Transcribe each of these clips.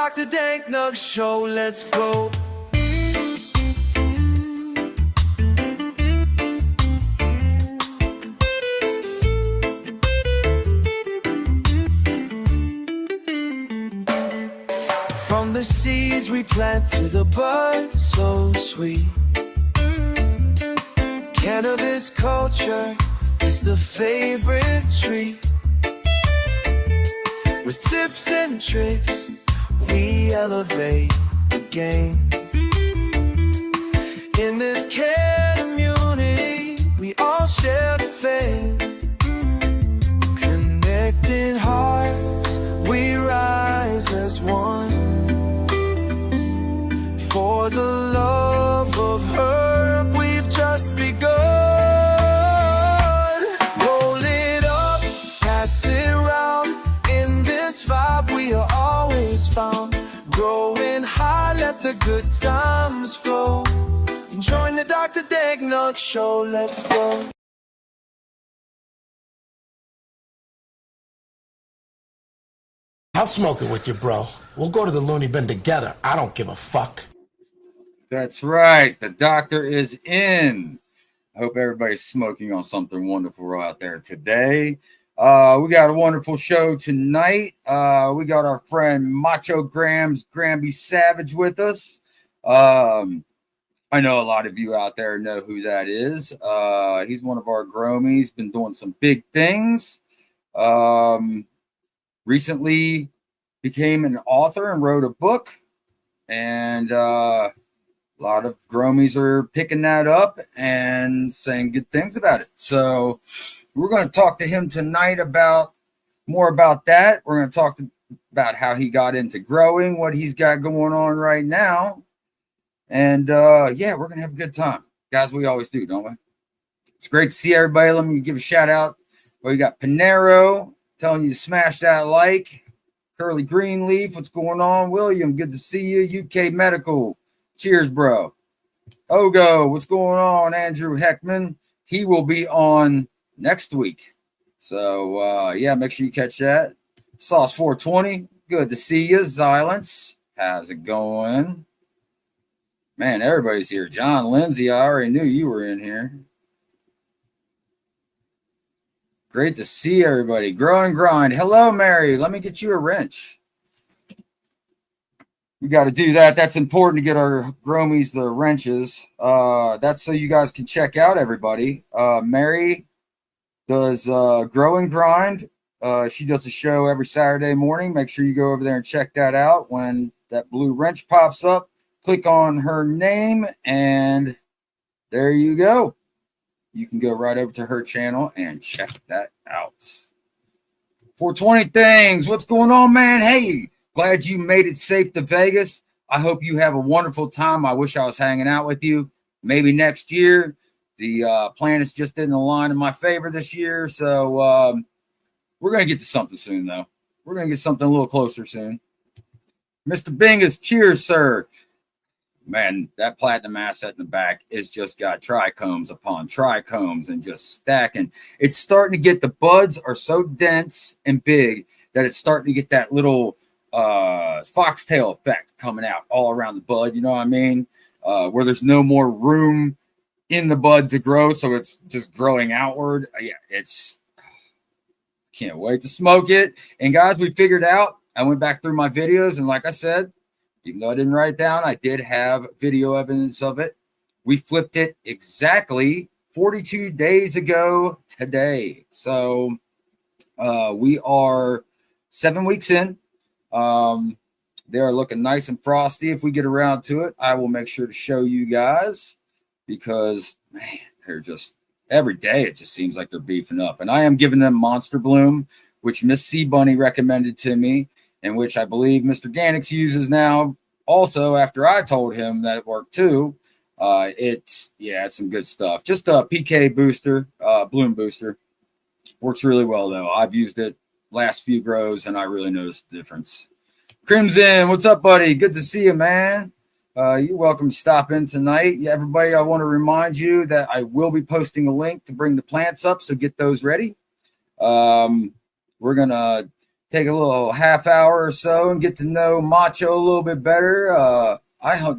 Dr.DankNugz show, let's go. From the seeds we plant to the buds so sweet, cannabis culture is the favorite treat. With tips and tricks, we elevate the game. In this community, we all share the fame. Connecting hearts, we rise as one. For the love of herb, we've just begun. Roll it up, pass it around. In this vibe, we are always found. Growing high, let the good times flow. Join the Dr.DankNugz show, let's go. I'll smoke it with you, bro. We'll go to the loony bin together. I don't give a fuck. That's right. The doctor is in. I hope everybody's smoking on something wonderful out there today. We got a wonderful show tonight. We got our friend Macho Grambe Savage with us. I know a lot of you out there know who that is. He's one of our Growmies, been doing some big things. Recently became an author and wrote a book, and a lot of Growmies are picking that up and saying good things about it. So we're going to talk to him tonight about more about that. We're going to talk about how he got into growing, what he's got going on right now. And yeah, we're going to have a good time. Guys, we always do, don't we? It's great to see everybody. Let me give a shout out. Well, you got Panero telling you to smash that like. Curly Greenleaf, what's going on? William, good to see you. UK Medical, cheers, bro. Ogo, what's going on? Andrew Heckman, he will be on next week. So, yeah, make sure you catch that. Sauce 420, good to see you. Silence, how's it going? Man, everybody's here. John Lindsay, I already knew you were in here. Great to see everybody. Grow and grind. Hello, Mary. Let me get you a wrench. We got to do that. That's important to get our Growmies the wrenches. That's so you guys can check out everybody. Mary does Grow and Grind. She does a show every Saturday morning. Make sure you go over there and check that out. When that blue wrench pops up, click on her name, and there you go. You can go right over to her channel and check that out. 420 things. What's going on, man? Hey, glad you made it safe to Vegas. I hope you have a wonderful time. I wish I was hanging out with you. Maybe next year. The planets just didn't align in my favor this year. So we're going to get to something soon, though. We're going to get something a little closer soon. Mr. Bingus, cheers, sir. Man, that platinum asset in the back is just got trichomes upon trichomes and just stacking. It's starting to get, the buds are so dense and big that it's starting to get that little foxtail effect coming out all around the bud. You know what I mean? Where there's no more room in the bud to grow. So it's just growing outward. Yeah, can't wait to smoke it. And guys, we figured out, I went back through my videos, and like I said, even though I didn't write it down, I did have video evidence of it. We flipped it exactly 42 days ago today. So we are 7 weeks in. They are looking nice and frosty. If we get around to it, I will make sure to show you guys, because, man, they're just, every day it just seems like they're beefing up. And I am giving them Monster Bloom, which Miss C Bunny recommended to me, and which I believe Mr. Ganix uses now also after I told him that it worked too. It's some good stuff. Just a PK booster, bloom booster. Works really well, though. I've used it last few grows, and I really noticed the difference. Crimson, what's up, buddy? Good to see you, man. You're welcome to stop in tonight. Yeah, everybody, I want to remind you that I will be posting a link to bring the plants up, so get those ready. We're going to take a little half hour or so and get to know Macho a little bit better. I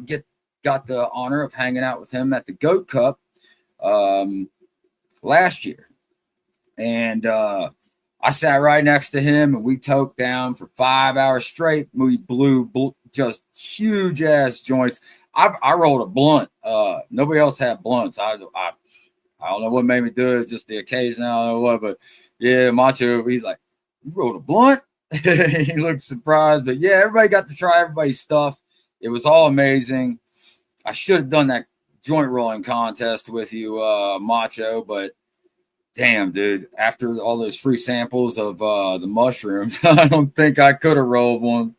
got the honor of hanging out with him at the Goat Cup last year. And I sat right next to him and we toked down for 5 hours straight. We blew just huge ass joints. I rolled a blunt. Nobody else had blunts. I don't know what made me do it, just the occasion. I don't know what, but yeah, Macho, he's like, you rolled a blunt? He looked surprised, but yeah, everybody got to try everybody's stuff. It was all amazing. I should have done that joint rolling contest with you, Macho, but damn, dude, after all those free samples of the mushrooms, I don't think I could have rolled one.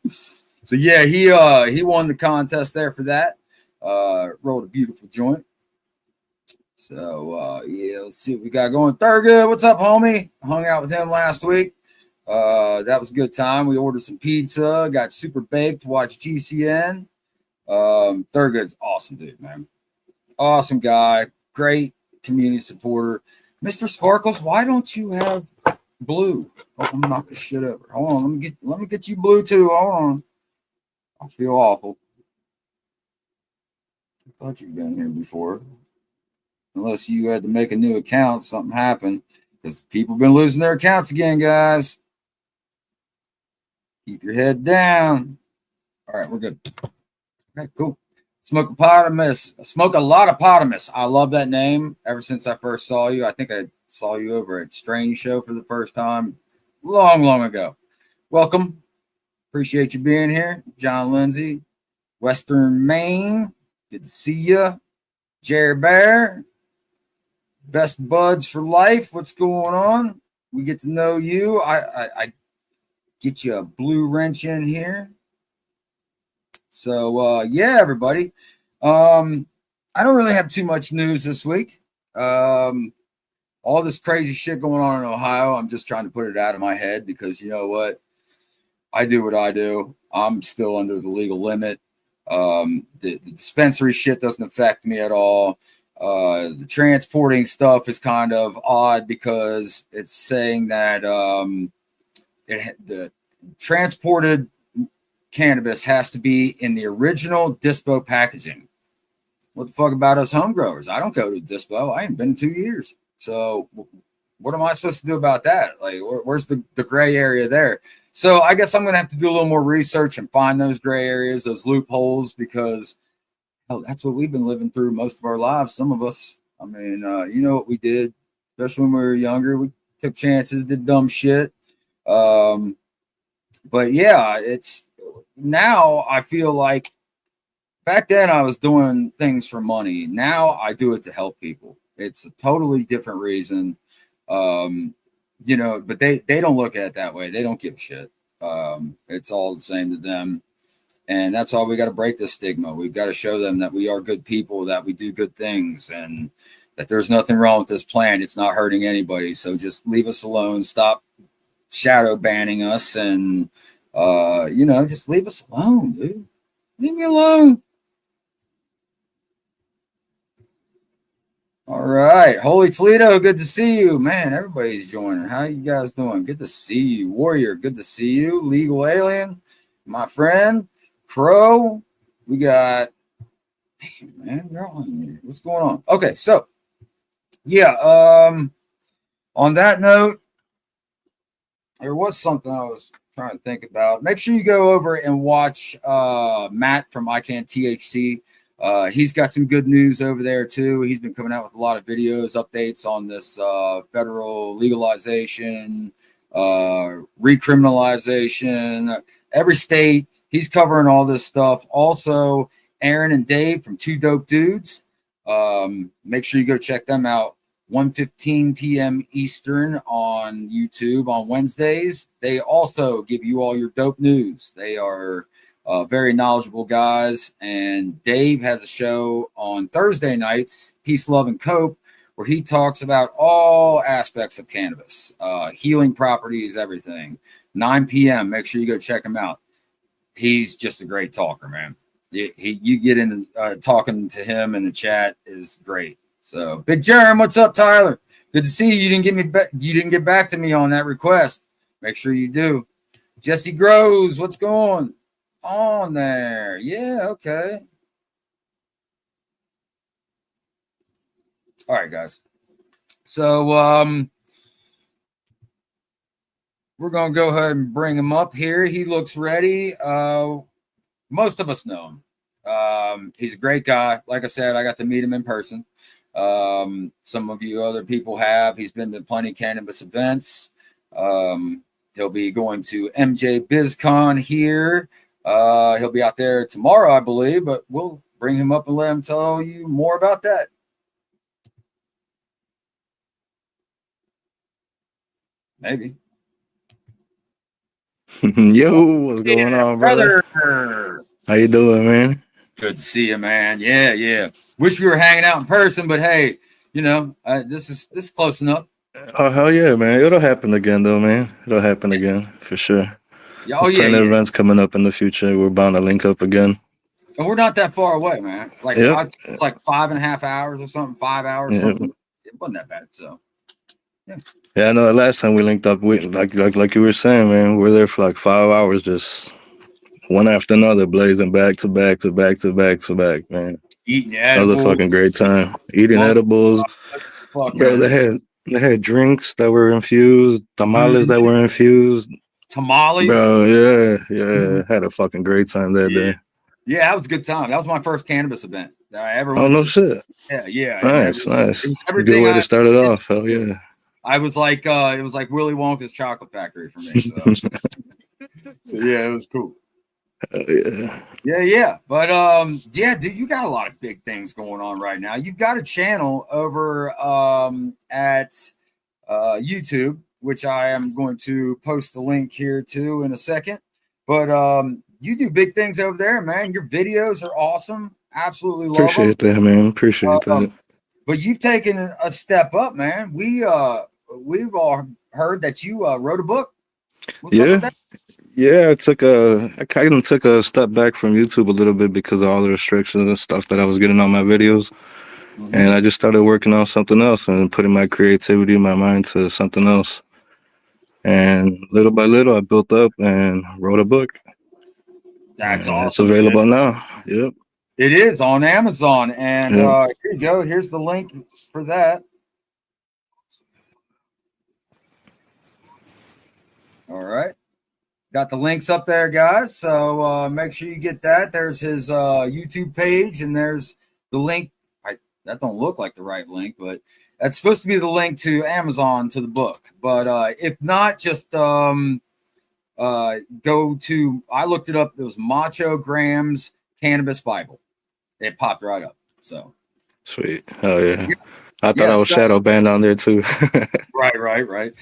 So yeah, he won the contest there for that. Rolled a beautiful joint. So yeah, let's see what we got going. Thurgood, what's up, homie? Hung out with him last week. That was a good time. We ordered some pizza, got super baked, watched GCN. Thurgood's awesome, dude, man. Awesome guy, great community supporter. Mr. Sparkles, why don't you have blue? Oh, I'm knocking shit over. Hold on, let me get you blue too. Hold on. I feel awful. I thought you'd been here before. Unless you had to make a new account, something happened. Because people have been losing their accounts again, guys. Keep your head down. All right, we're good. Okay, cool. Smoke a lot of potamus. I love that name. Ever since I first saw you, I think I saw you over at Strange Show for the first time long ago. Welcome. Appreciate you being here. John Lindsay, Western Maine. Good to see you. Jerry Bear. Best buds for life. What's going on? We get to know you. I get you a blue wrench in here. So yeah, everybody. I don't really have too much news this week. All this crazy shit going on in Ohio, I'm just trying to put it out of my head because you know what? I do what I do. I'm still under the legal limit. The dispensary shit doesn't affect me at all. The transporting stuff is kind of odd because it's saying that the transported cannabis has to be in the original dispo packaging. What the fuck about us home growers? I don't go to dispo. I ain't been in 2 years. So what am I supposed to do about that? Like, where's the gray area there? So I guess I'm going to have to do a little more research and find those gray areas, those loopholes, because hell, that's what we've been living through most of our lives. Some of us, I mean, you know what we did, especially when we were younger. We took chances, did dumb shit. But yeah, it's now I feel like back then I was doing things for money. Now I do it to help people. It's a totally different reason. You know, but they don't look at it that way. They don't give a shit. It's all the same to them. And that's why we got to break this stigma. We've got to show them that we are good people, that we do good things, and that there's nothing wrong with this plant. It's not hurting anybody. So just leave us alone. Stop shadow banning us, and you know, just leave us alone, dude. Leave me alone. All right. Holy Toledo, good to see you. Man, everybody's joining. How you guys doing? Good to see you. Warrior, good to see you. Legal Alien, my friend. Crow, we got, man, they're all in here. What's going on? Okay, so, yeah, on that note, there was something I was trying to think about. Make sure you go over and watch Matt from I Can THC. He's got some good news over there too. He's been coming out with a lot of videos, updates on this federal legalization, recriminalization, every state. He's covering all this stuff. Also, Aaron and Dave from Two Dope Dudes. Make sure you go check them out. 1:15 p.m. Eastern on YouTube on Wednesdays. They also give you all your dope news. They are very knowledgeable guys. And Dave has a show on Thursday nights, Peace, Love, and Cope, where he talks about all aspects of cannabis, healing properties, everything. 9 p.m. Make sure you go check him out. He's just a great talker, man. You get into talking to him in the chat is great. So, Big Jerem, what's up, Tyler? Good to see you. You didn't get back to me on that request. Make sure you do. Jesse Grows, what's going on there? Yeah, okay. All right, guys. So we're gonna go ahead and bring him up here. He looks ready. Most of us know him. He's a great guy. Like I said, I got to meet him in person. Some of you other people have. He's been to plenty of cannabis events. He'll be going to MJ BizCon here. He'll be out there tomorrow, I believe, but we'll bring him up and let him tell you more about that. Maybe. Yo, what's going on, brother? How you doing, man? Good to see you, man. Yeah. Wish we were hanging out in person, but hey, you know, this is close enough. Oh, hell yeah, man. It'll happen again, though, man. It'll happen again, for sure. Oh, yeah. Plenty of events coming up in the future. We're bound to link up again. And we're not that far away, man. Like, Yep. It's like 5.5 hours or something, 5 hours, Yep. something. It wasn't that bad, so. Yeah, I know the last time we linked up, like you were saying, man, we were there for like 5 hours, just one after another, blazing back to back to back to back to back, man. Eating That edibles. was a fucking great time. Eating edibles. That's fucking Bro, they had drinks that were infused, tamales that were infused. tamales. Bro, yeah. Had a fucking great time that day. Yeah, that was a good time. That was my first cannabis event that I ever Oh, went no to. shit. Yeah. Nice. It was everything. Good way to start it off. Hell yeah. I was like, it was like Willy Wonka's chocolate factory for me. So, so yeah, it was cool. Yeah. But yeah, dude, you got a lot of big things going on right now. You've got a channel over at YouTube, which I am going to post the link here to in a second. But you do big things over there, man. Your videos are awesome. Absolutely love Appreciate that, man. Appreciate that. But you've taken a step up, man. We've all heard that you wrote a book. What's up with that? Yeah, I kind of took a step back from YouTube a little bit because of all the restrictions and stuff that I was getting on my videos. Mm-hmm. And I just started working on something else and putting my creativity, my mind to something else. And little by little, I built up and wrote a book. That's and awesome. It's available now. Yep. It is on Amazon. And here you go. Here's the link for that. All right. Got the links up there, guys. So make sure you get that. There's his YouTube page, and there's the link. That don't look like the right link, but that's supposed to be the link to Amazon to the book. But if not, just go to, I looked it up. It was Macho Grambe's Cannabis Bible. It popped right up. So sweet. Oh yeah. I thought I was shadow banned on there too. Right.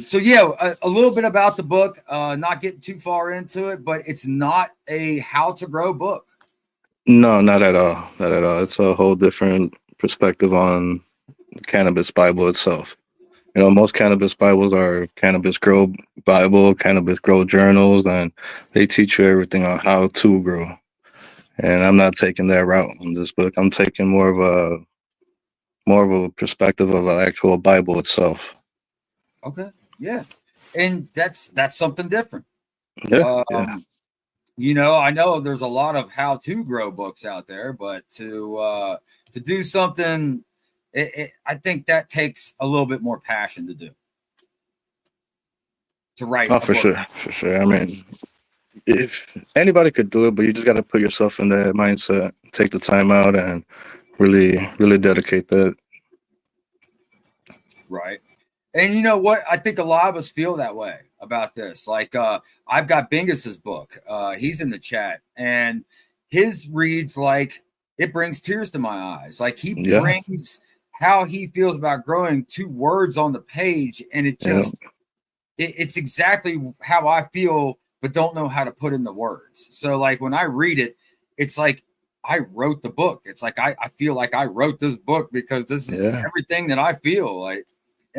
So yeah, a little bit about the book, not getting too far into it, but it's not a how to grow book. No, not at all. Not at all. It's a whole different perspective on the Cannabis Bible itself. You know, most cannabis Bibles are Cannabis Grow Bible, Cannabis Grow Journals, and they teach you everything on how to grow. And I'm not taking that route in this book. I'm taking more of a perspective of an actual Bible itself. Okay. Yeah. And that's something different. Yeah. You know, I know there's a lot of how to grow books out there, but to do something, I think that takes a little bit more passion to do. To write. Oh, for sure. I mean, if anybody could do it, but you just got to put yourself in that mindset, take the time out, and really dedicate that. Right. And you know what? I think a lot of us feel that way about this. Like I've got Bingus's book. He's in the chat, and his reads like it brings tears to my eyes. Like he brings how he feels about growing 2 words on the page, and it just it's exactly how I feel, but don't know how to put in the words. So like when I read it, it's like I wrote the book. It's like I feel like I wrote this book because this is everything that I feel like.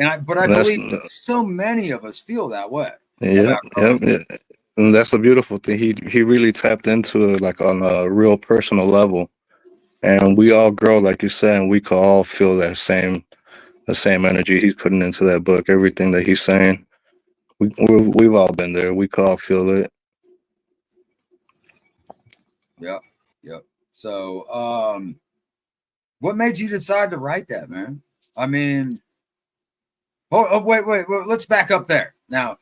I believe so many of us feel that way. Yeah. And that's the beautiful thing. He really tapped into it like on a real personal level. And we all grow, like you said, and we can all feel the same energy he's putting into that book. Everything that he's saying, We've all been there. We can all feel it. Yep. Yep. So, what made you decide to write that, man? I mean, wait. Let's back up there now.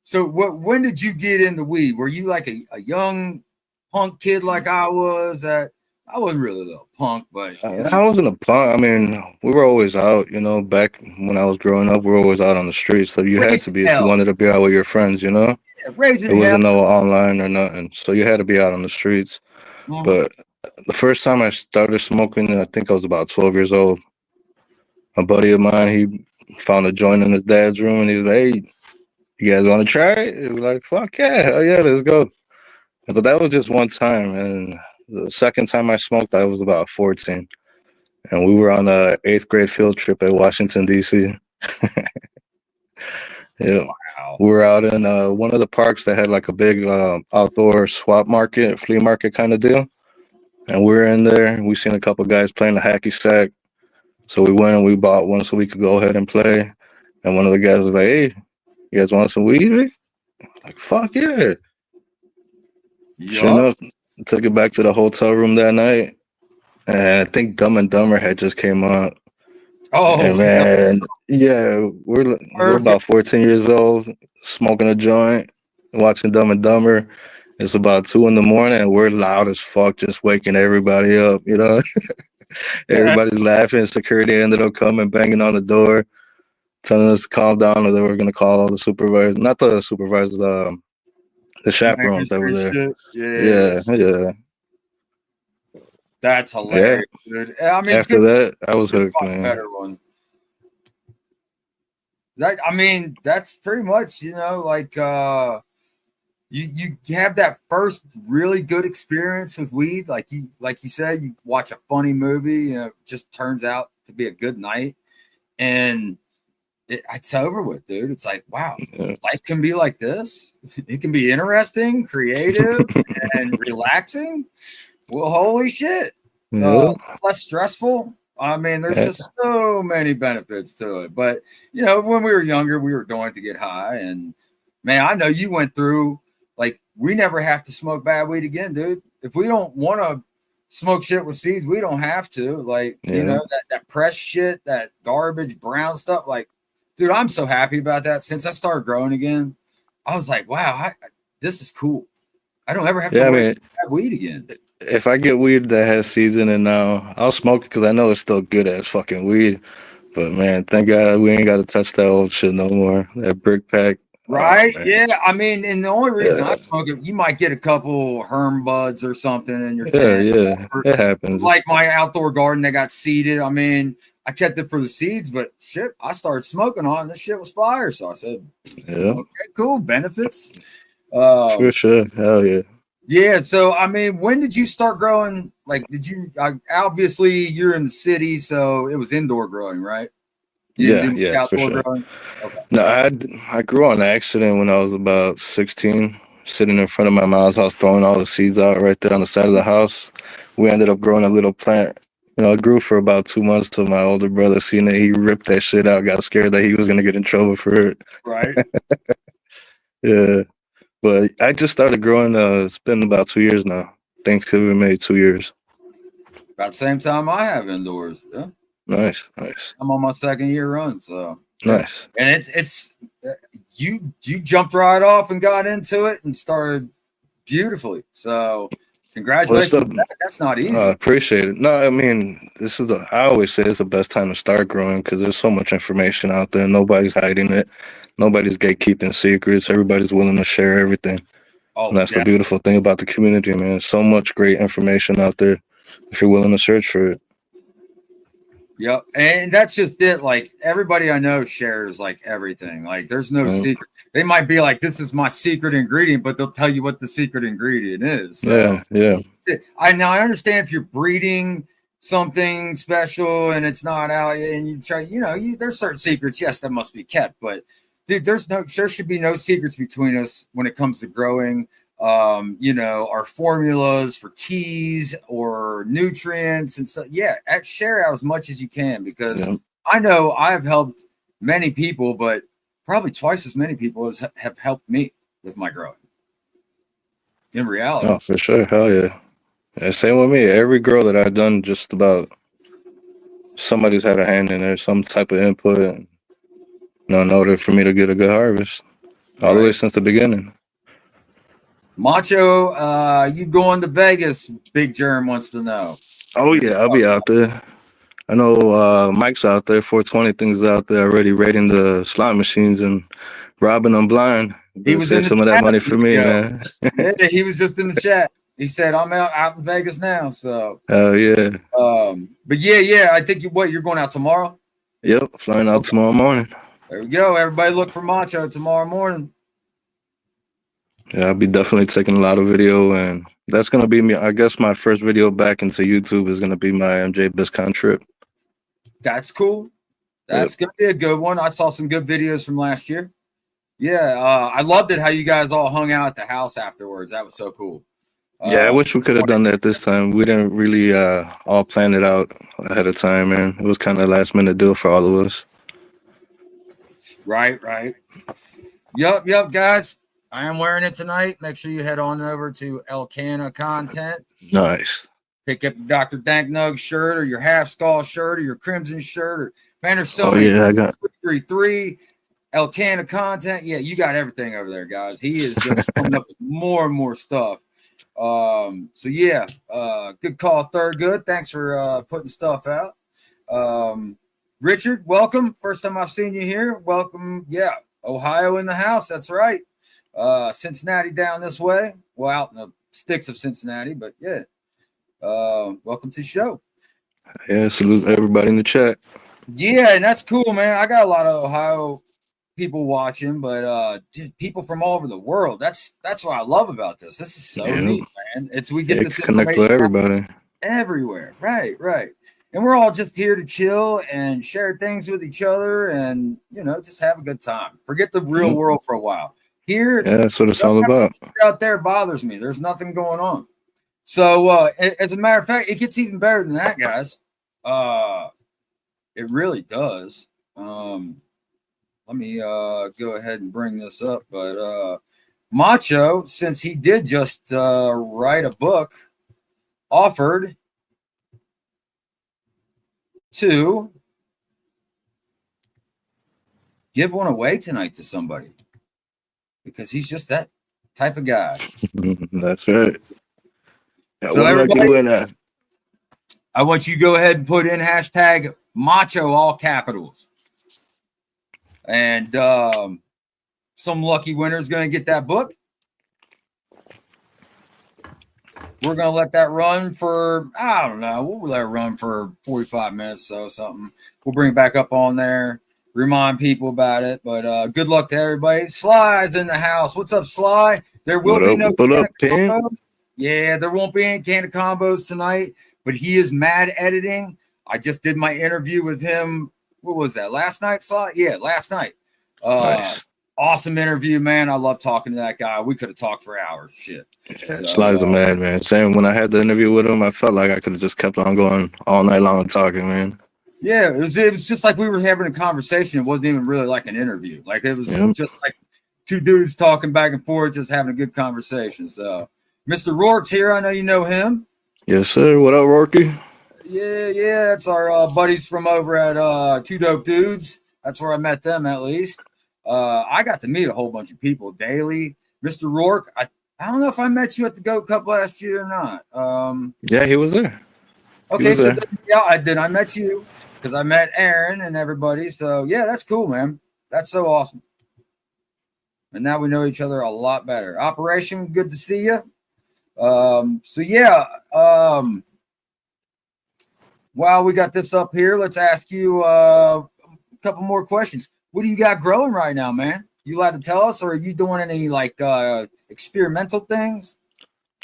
So when did you get into weed? Were you like a young punk kid like I was? I wasn't really a little punk, but I wasn't a punk. I mean, we were always out. You know, back when I was growing up, we were always out on the streets. So you had to be if you wanted to be out with your friends. You know, raising it wasn't hell. no online or nothing. So you had to be out on the streets. But the first time I started smoking, I think I was about 12 years old. A buddy of mine, he found a joint in his dad's room, and he was like, "Hey, you guys want to try it?" It was like, "Fuck yeah, hell yeah, let's go." But that was just one time, and the second time I smoked, I was about 14, and we were on a 8th grade field trip at Washington D.C. Yeah, Wow. we were out in one of the parks that had like a big outdoor swap market, flea market kind of deal, and we were in there. We seen a couple guys playing the hacky sack, so we went and we bought one so we could go ahead and play. And one of the guys was like, "Hey, you guys want some weed?" Like, fuck yeah. Sure enough, took it back to the hotel room that night. And I think Dumb and Dumber had just came out. Oh, and man, yeah, we're about 14 years old, smoking a joint, watching Dumb and Dumber. It's about 2 a.m, and we're loud as fuck, just waking everybody up, you know? Everybody's laughing. Security ended up coming, banging on the door, telling us to calm down or they were going to call all the supervisors. Not the supervisors, the chaperones that were there. Yeah. That's hilarious, dude. I mean, after that, I was hooked, man. Better one. That's pretty much, like you have that first really good experience with weed, like you said, you watch a funny movie, it just turns out to be a good night, and it's over with, dude. It's like, wow, life can be like this. It can be interesting, creative, and relaxing. Well, holy shit. Less stressful. I mean, there's just so many benefits to it. But, when we were younger, we were going to get high. And, man, I know you went through, like, we never have to smoke bad weed again, dude. If we don't want to smoke shit with seeds, we don't have to. Like, that press shit, that garbage brown stuff. Like, dude, I'm so happy about that. Since I started growing again, I was like, wow, this is cool. I don't ever have to wait for weed again. If I get weed that has seeds in it now, I'll smoke it because I know it's still good as fucking weed. But, man, thank God we ain't got to touch that old shit no more. That brick pack. Right? Yeah. I mean, and the only reason I smoke it, you might get a couple herm buds or something in your tent. Yeah. It happens. Like my outdoor garden that got seeded. I mean, I kept it for the seeds, but shit, I started smoking on it, and this shit was fire. So I said, okay, cool. Benefits. For sure. Hell yeah. Yeah. So, I mean, when did you start growing? Like, obviously you're in the city, so it was indoor growing, right? Yeah, for sure. Okay. No, I grew on accident when I was about 16, sitting in front of my mom's house, throwing all the seeds out right there on the side of the house. We ended up growing a little plant. It grew for about 2 months till my older brother seen it. He ripped that shit out, got scared that he was going to get in trouble for it. Right. Yeah. But I just started growing. It's been about 2 years now. Thanksgiving made 2 years. About the same time I have indoors. Yeah. Nice. I'm on my second year run, so nice. And it's you jumped right off and got into it and started beautifully. So congratulations. That's not easy. I appreciate it. No, I mean, I always say it's the best time to start growing because there's so much information out there. Nobody's hiding it. Nobody's gatekeeping secrets. Everybody's willing to share everything. And that's the beautiful thing about the community, man. So much great information out there if you're willing to search for it. Yep. And that's just it. Like, everybody I know shares like everything. Like, there's no secret. They might be like, this is my secret ingredient, but they'll tell you what the secret ingredient is. So, yeah. I understand if you're breeding something special and it's not out and you try, there's certain secrets. Yes, that must be kept, but dude, there should be no secrets between us when it comes to growing. Our formulas for teas or nutrients and stuff. Yeah, share out as much as you can because I know I've helped many people, but probably twice as many people as have helped me with my growing. In reality. Oh, for sure. Hell yeah. Yeah, same with me. Every grow that I've done, just about somebody's had a hand in there, some type of input, and, in order for me to get a good harvest, all the way since the beginning. Macho, you going to Vegas? Big Germ wants to know. Oh yeah, I'll be out there. I know Mike's out there. 420 things out there already raiding the slot machines and robbing them blind. He was save in some of that money for me, man. Yeah, he was just in the chat. He said, "I'm out in Vegas now." So, oh yeah. But yeah. I think you're going out tomorrow. Yep, flying out tomorrow morning. There we go. Everybody, look for Macho tomorrow morning. Yeah, I'll be definitely taking a lot of video, and that's gonna be me. I guess my first video back into YouTube is gonna be my MJ BlizzCon trip. That's cool. That's gonna be a good one. I saw some good videos from last year. Yeah, I loved it how you guys all hung out at the house afterwards. That was so cool. Yeah, I wish we could have done that this time. We didn't really all plan it out ahead of time, man. It was kind of a last minute deal for all of us. Right. Yep, guys. I am wearing it tonight. Make sure you head on over to Elkanah Content. Nice. Pick up your Dr.DankNugz shirt or your half skull shirt or your crimson shirt. Or man, there's so many. Yeah, I got 333 Elkanah Content. Yeah, you got everything over there, guys. He is just coming up with more and more stuff. So yeah, good call, Thurgood. Thanks for putting stuff out. Richard, welcome. First time I've seen you here. Welcome. Yeah, Ohio in the house. That's right. Cincinnati down this way. Well, out in the sticks of Cincinnati, but yeah. Welcome to the show. Yeah, salute everybody in the chat. Yeah, and that's cool, man. I got a lot of Ohio people watching, but people from all over the world. That's what I love about this. This is so neat, man. We get this connect with everybody everywhere. Right. And we're all just here to chill and share things with each other and just have a good time. Forget the real world for a while. Here, that's what it's all about. Out there bothers me. There's nothing going on. So as a matter of fact, it gets even better than that, guys. It really does. Let me go ahead and bring this up. But Macho, since he did just write a book, offered to give one away tonight to somebody because he's just that type of guy. That's right. Yeah, so everybody, I want you to go ahead and put in hashtag Macho, all capitals. And some lucky winner is going to get that book. We're going to let that run for, I don't know, we'll let it run for 45 minutes, so something. We'll bring it back up on there, remind people about it. But good luck to everybody. Sly's in the house. What's up, Sly? There will be no combos. Yeah, there won't be any can of combos tonight, but he is mad editing. I just did my interview with him. What was that? Last night, Sly? Yeah, last night. Nice. Awesome interview, man. I love talking to that guy. We could have talked for hours. Shit. Yeah, so, Sly's a man. Same when I had the interview with him, I felt like I could have just kept on going all night long talking, man. Yeah, it was just like we were having a conversation. It wasn't even really like an interview. Like it was just like two dudes talking back and forth, just having a good conversation. So Mr. Rourke's here. I know you know him. Yes, sir. What up, Rourke? Yeah. It's our buddies from over at Two Dope Dudes. That's where I met them, at least. I got to meet a whole bunch of people daily. Mr. Rourke, I don't know if I met you at the Goat Cup last year or not. Yeah, he was there. Okay, so I met you because I met Aaron and everybody. So yeah, that's cool, man. That's so awesome. And now we know each other a lot better. Operation, good to see you. While we got this up here, let's ask you a couple more questions. What do you got growing right now, man? You allowed to tell us, or are you doing any like experimental things?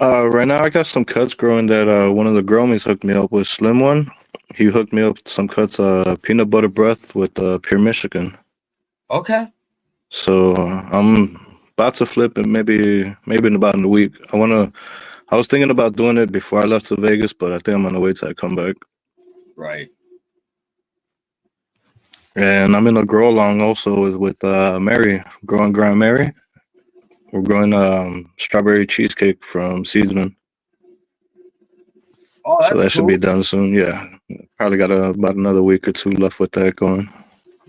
Right now, I got some cuts growing that one of the Growmies hooked me up with. Slim One, he hooked me up with some cuts, peanut butter breath with pure Michigan. Okay. So I'm about to flip it, maybe in about a week. I was thinking about doing it before I left to Vegas, but I think I'm gonna wait till I come back. Right. And I'm in a grow along also with Mary, growing Grand Mary. We're growing strawberry cheesecake from Seedsman. Oh, So that's that should cool. be done soon. Yeah. Probably got about another week or two left with that going.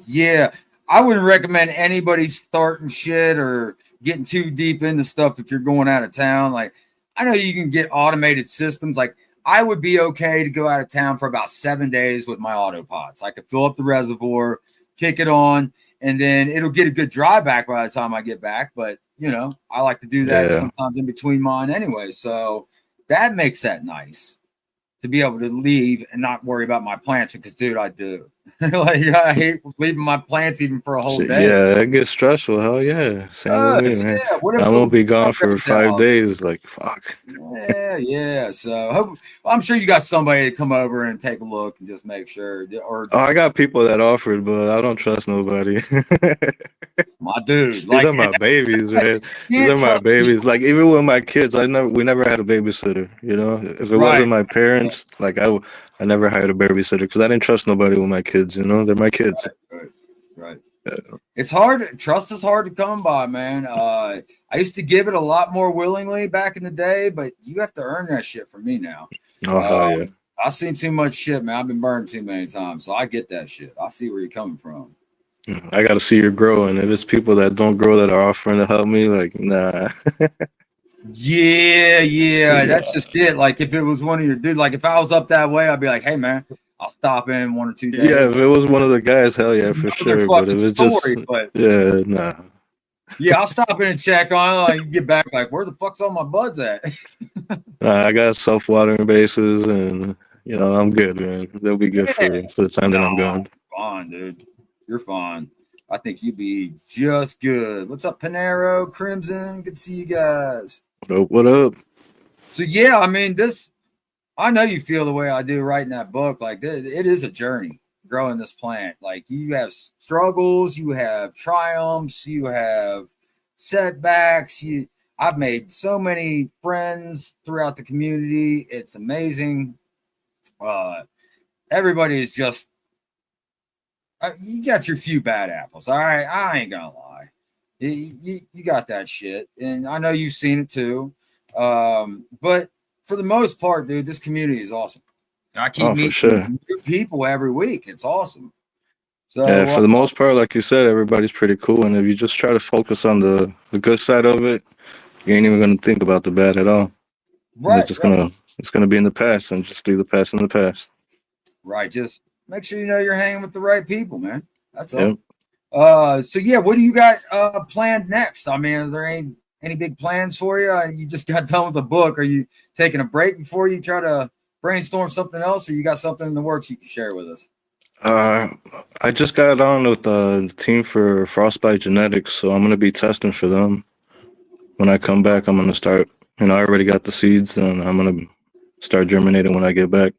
Yeah, I wouldn't recommend anybody starting shit or getting too deep into stuff if you're going out of town. Like, I know you can get automated systems. Like, I would be okay to go out of town for about 7 days with my autopods. I could fill up the reservoir, kick it on, and then it'll get a good dry back by the time I get back. But, you know, I like to do that Yeah. sometimes in between mine anyway. So that makes that nice to be able to leave and not worry about my plants because, dude, I do. Like, I hate leaving my plants even for a whole day. Yeah, it gets stressful. Hell yeah. Same with me, man. Yeah. What if I'm the gonna be gone for breaks 5 down? days. Like, fuck. Yeah. So I'm sure you got somebody to come over and take a look and just make sure. Or Oh, I got people that offered, but I don't trust nobody. my dude, These like, are my babies, man. you These can't are my trust babies. people. Like even with my kids, we never had a babysitter. You know, if it Right. wasn't my parents, like I never hired a babysitter because I didn't trust nobody with my kids. You know, they're my kids. Right. It's hard. Trust is hard to come by, man. I used to give it a lot more willingly back in the day, but you have to earn that shit from me now. Oh hell yeah. I've seen too much shit, man. I've been burned too many times, so I get that shit. I see where you're coming from. I got to see you grow, and if it's people that don't grow that are offering to help me, like nah. Yeah, that's just it. Like if it was one of your dude, like if I was up that way, I'd be like, hey man, I'll stop in 1 or 2 days. Yeah, if it was one of the guys, hell yeah, for sure. But if it's just yeah, nah. Yeah, I'll stop in and check on it. Like, you get back, like, where the fuck's all my buds at? I got self-watering bases, and you know I'm good, man. They'll be good for the time that I'm gone. Fine, dude. You're fine. I think you'd be just good. What's up, Panero, Crimson? Good to see you guys. What up? So yeah, I mean, I know you feel the way I do writing that book. Like it is a journey growing this plant. Like you have struggles, you have triumphs, you have setbacks. I've made so many friends throughout the community. It's amazing. Everybody is just you got your few bad apples. All right, I ain't gonna lie. You got that shit, and I know you've seen it too. But for the most part, dude, this community is awesome. I keep meeting new people every week. It's awesome. So yeah, for the most part, like you said, everybody's pretty cool. And if you just try to focus on the good side of it, you ain't even gonna think about the bad at all. Right. It's gonna be in the past, and just leave the past in the past. Right. Just make sure you know you're hanging with the right people, man. That's all. Yep. So yeah, what do you got planned next? I mean, is there any big plans for you? You just got done with a book. Are you taking a break before you try to brainstorm something else, or you got something in the works you can share with us? I just got on with the team for Frostbite Genetics, so I'm gonna be testing for them. When I come back, I'm gonna start. I already got the seeds, and I'm gonna start germinating when I get back.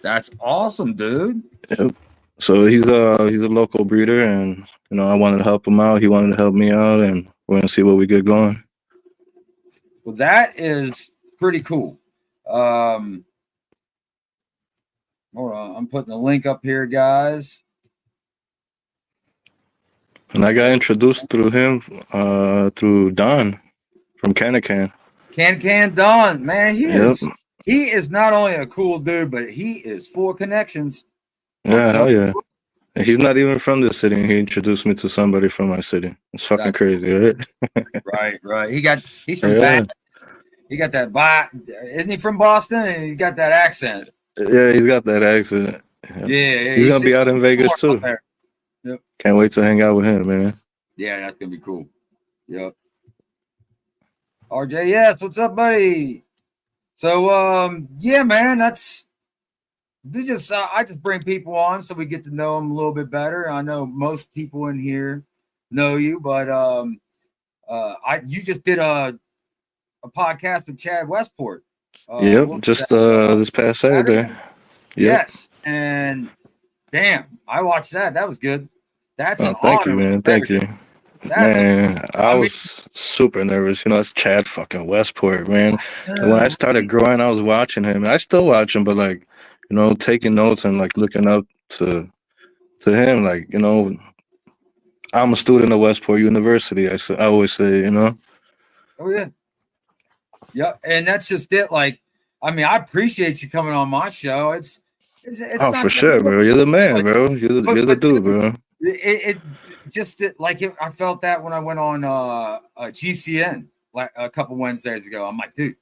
That's awesome, dude. Yep. So he's a local breeder, and I wanted to help him out. He wanted to help me out, and we're gonna see what we get going. Well, that is pretty cool. Hold on, I'm putting a link up here, guys. And I got introduced through him, through Don from Can. Don, man, he is not only a cool dude, but he is full of connections. Yeah, hell yeah. He's not even from this city, and he introduced me to somebody from my city. It's fucking crazy, right? Right. He's from Boston. He got that isn't he from Boston? And he got that accent. Yeah, he's got that accent. Yeah. He's gonna be out in Vegas too. Yep. Can't wait to hang out with him, man. Yeah, that's gonna be cool. Yep. RJS, what's up, buddy? So yeah, man, I just bring people on so we get to know them a little bit better. I know most people in here know you, but you just did a podcast with Chad Westport. Yep, just this past Saturday. Yep. Yes, and damn, I watched that. That was good. That's an thank honor. You, man. Thank you. Man, I was super nervous. It's Chad fucking Westport, man. And when I started growing, I was watching him. And I still watch him, but taking notes and looking up to to him, like, you know, I'm a student of Westport University. I always say, you know. Oh yeah. Yep. And that's just it. Like, I mean, I appreciate you coming on my show. It's Oh, not for sure, bro. You're the man, like, bro. You're the but dude, bro. it just I felt that when I went on GCN like a couple Wednesdays ago. I'm like, dude,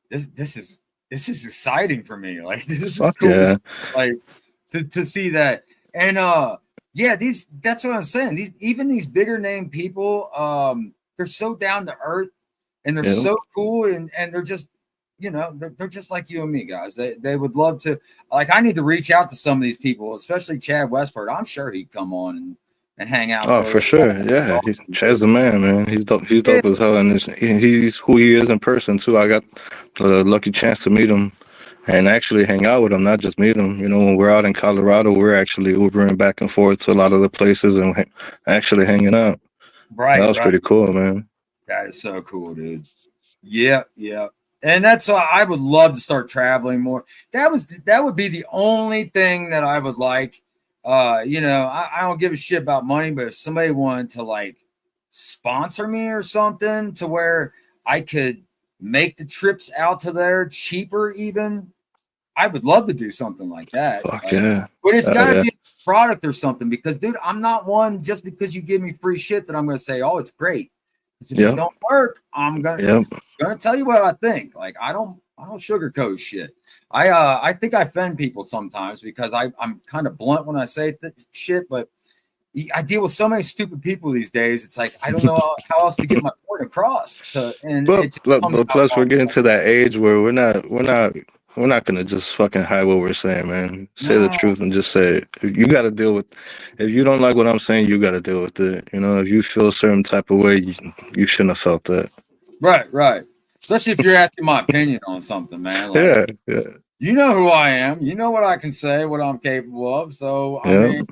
this is exciting for me. Like, this is Fuck cool. yeah. Like to see that. And yeah, that's what I'm saying. These bigger name people, they're so down to earth and they're so cool and they're just, you know, they're just like you and me, guys. They would love to, like, I need to reach out to some of these people, especially Chad Westport. I'm sure he'd come on and hang out. Oh, for sure. Yeah. Chad's the man, man. He's dope. He's dope as hell. And he's who he is in person, too. I got the lucky chance to meet him and actually hang out with him, not just meet him. You know, when we're out in Colorado, we're actually Ubering back and forth to a lot of the places and actually hanging out. Right. That was pretty cool, man. That is so cool, dude. Yeah. And that's why I would love to start traveling more. That would be the only thing that I would like. You know, I don't give a shit about money, but if somebody wanted to like sponsor me or something to where I could make the trips out to there cheaper, even, I would love to do something like that. Fuck yeah. But it's gotta be a product or something, because dude, I'm not one just because you give me free shit that I'm gonna say, oh, it's great. If it don't work, I'm gonna tell you what I think. Like, I don't sugarcoat shit. I think I offend people sometimes because I'm kind of blunt when I say shit, but I deal with so many stupid people these days. It's like I don't know how else to get my point across. But plus, we're getting to that age where we're not gonna just fucking hide what we're saying, man. Say the truth and just say it. You got to deal with. If you don't like what I'm saying, you got to deal with it. You know, if you feel a certain type of way, you shouldn't have felt that. Right. Especially if you're asking my opinion on something, man. Like, yeah. You know who I am. You know what I can say, what I'm capable of. So I mean,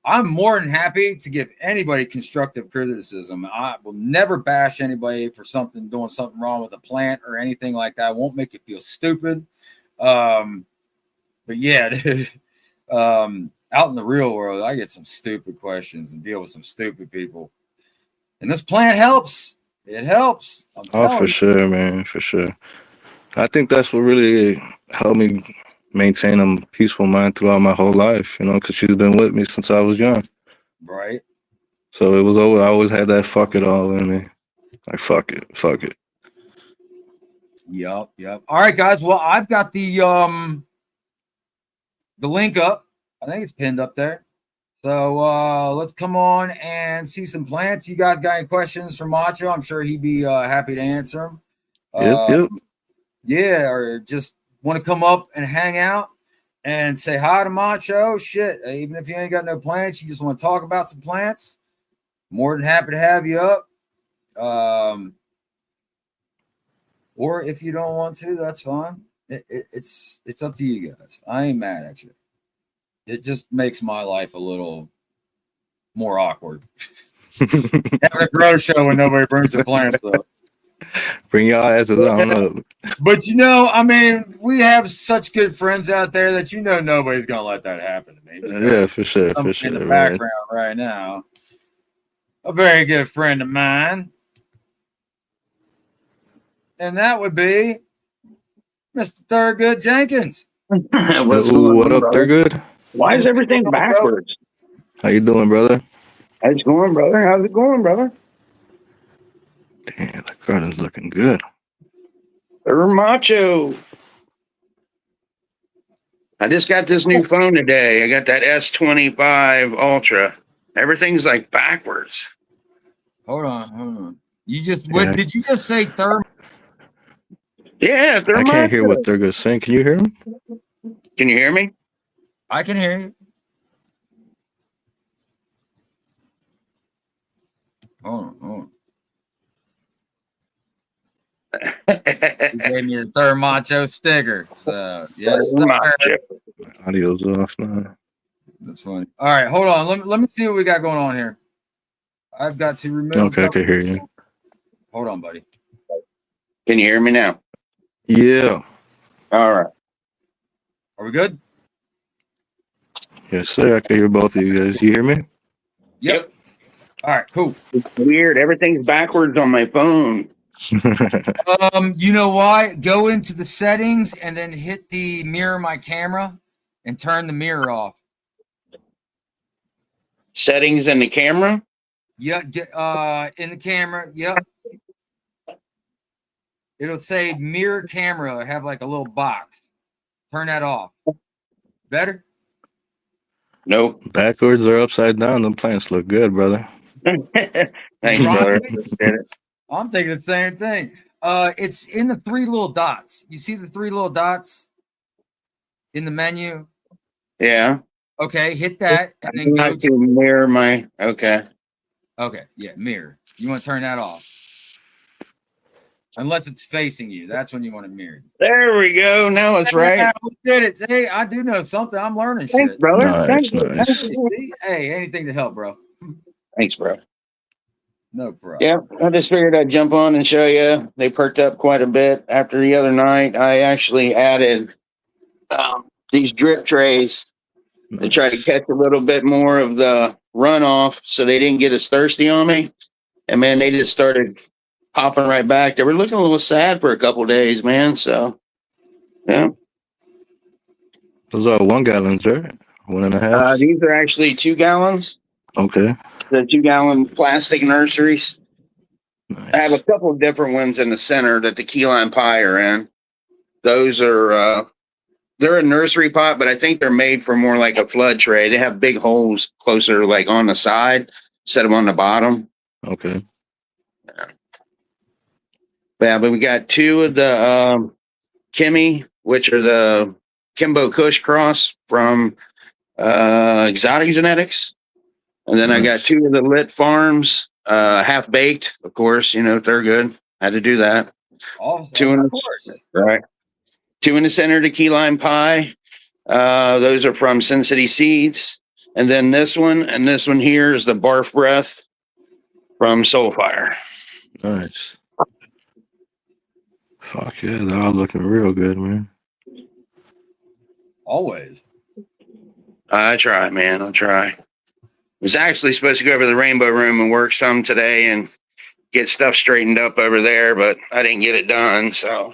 I'm more than happy to give anybody constructive criticism. I will never bash anybody for doing something wrong with a plant or anything like that. I won't make you feel stupid. But yeah, dude, out in the real world, I get some stupid questions and deal with some stupid people. And this plant helps. It helps. Oh, for sure, man. For sure. I think that's what really helped me maintain a peaceful mind throughout my whole life, you know, because she's been with me since I was young. Right. So it was I always had that fuck it all in me. Like, fuck it. Yep. All right, guys. Well, I've got the link up. I think it's pinned up there. So let's come on and see some plants. You guys got any questions for Macho? I'm sure he'd be happy to answer them. Yep. Yeah, or just want to come up and hang out and say hi to Macho. Shit, even if you ain't got no plants, you just want to talk about some plants, more than happy to have you up. Or if you don't want to, that's fine. It's up to you guys. I ain't mad at you. It just makes my life a little more awkward. Having a grow show when nobody brings the plants up. Bring y'all asses on up. But you know, I mean, we have such good friends out there that you know nobody's gonna let that happen to me. Yeah, for sure. In the background right now, a very good friend of mine, and that would be Mr. Thurgood Jenkins. What up, Thurgood? Why is everything backwards? How you doing, brother? How's it going, brother? How's it going, brother? Damn, that garden's looking good. Macho. I just got this new phone today. I got that S25 Ultra. Everything's like backwards. Hold on. Did you just say Thurm? Yeah, I can't hear what Thurgood's saying. Can you hear him? Can you hear me? I can hear you. Hold on. You gave me the third Macho sticker. So yes, Audio's off now. That's funny. All right, hold on. Let me see what we got going on here. I've got to remove. Okay, I can hear you. Hold on, buddy. Can you hear me now? Yeah. All right. Are we good? Yes, sir. I can hear both of you guys. You hear me? Yep. All right, cool. It's weird. Everything's backwards on my phone. You know why? Go into the settings and then hit the mirror my camera and turn the mirror off. Settings in the camera. Yeah, in the camera. Yep. It'll say mirror camera. Have like a little box. Turn that off. Better? Nope. Backwards or upside down, them plants look good, brother. Thanks, brother. I'm thinking the same thing. It's in the 3 little dots. You see the 3 little dots in the menu? Yeah. Okay, hit that and then go to mirror my. Okay. Okay, yeah, mirror. You want to turn that off. Unless it's facing you. That's when you want to mirror. There we go. Now it's right. We did it. Hey, I do know something. I'm learning Thanks, shit. brother. Nice, Thank you. nice. See? Hey, anything to help, bro. Thanks, bro. No problem. Yeah, I just figured I'd jump on and show you. They perked up quite a bit after the other night. I actually added these drip trays to try to catch a little bit more of the runoff so they didn't get as thirsty on me. And man, they just started popping right back. They were looking a little sad for a couple of days, man. So, yeah. Those are 1 gallons, right? 1.5. These are actually 2 gallons. Okay. The 2-gallon plastic nurseries. Nice. I have a couple of different ones in the center that the key lime pie are in. Those are they're a nursery pot, but I think they're made for more like a flood tray. They have big holes closer, like on the side, set them on the bottom. Okay. Yeah, but we got 2 of the Kimmy, which are the Kimbo Kush cross from Exotic Genetics. And then I got 2 of the Lit Farms, half baked, of course. You know, they're good. Had to do that. Awesome. 2 in Of the course. right. 2 in the center, the key lime pie. Those are from Sin City Seeds. And then this one and this one here is the Barf Breath from Soulfire. Nice. Fuck yeah, they're all looking real good, man. Always. I try, man. I'll try. Was actually supposed to go over to the Rainbow Room and work some today and get stuff straightened up over there, but I didn't get it done. So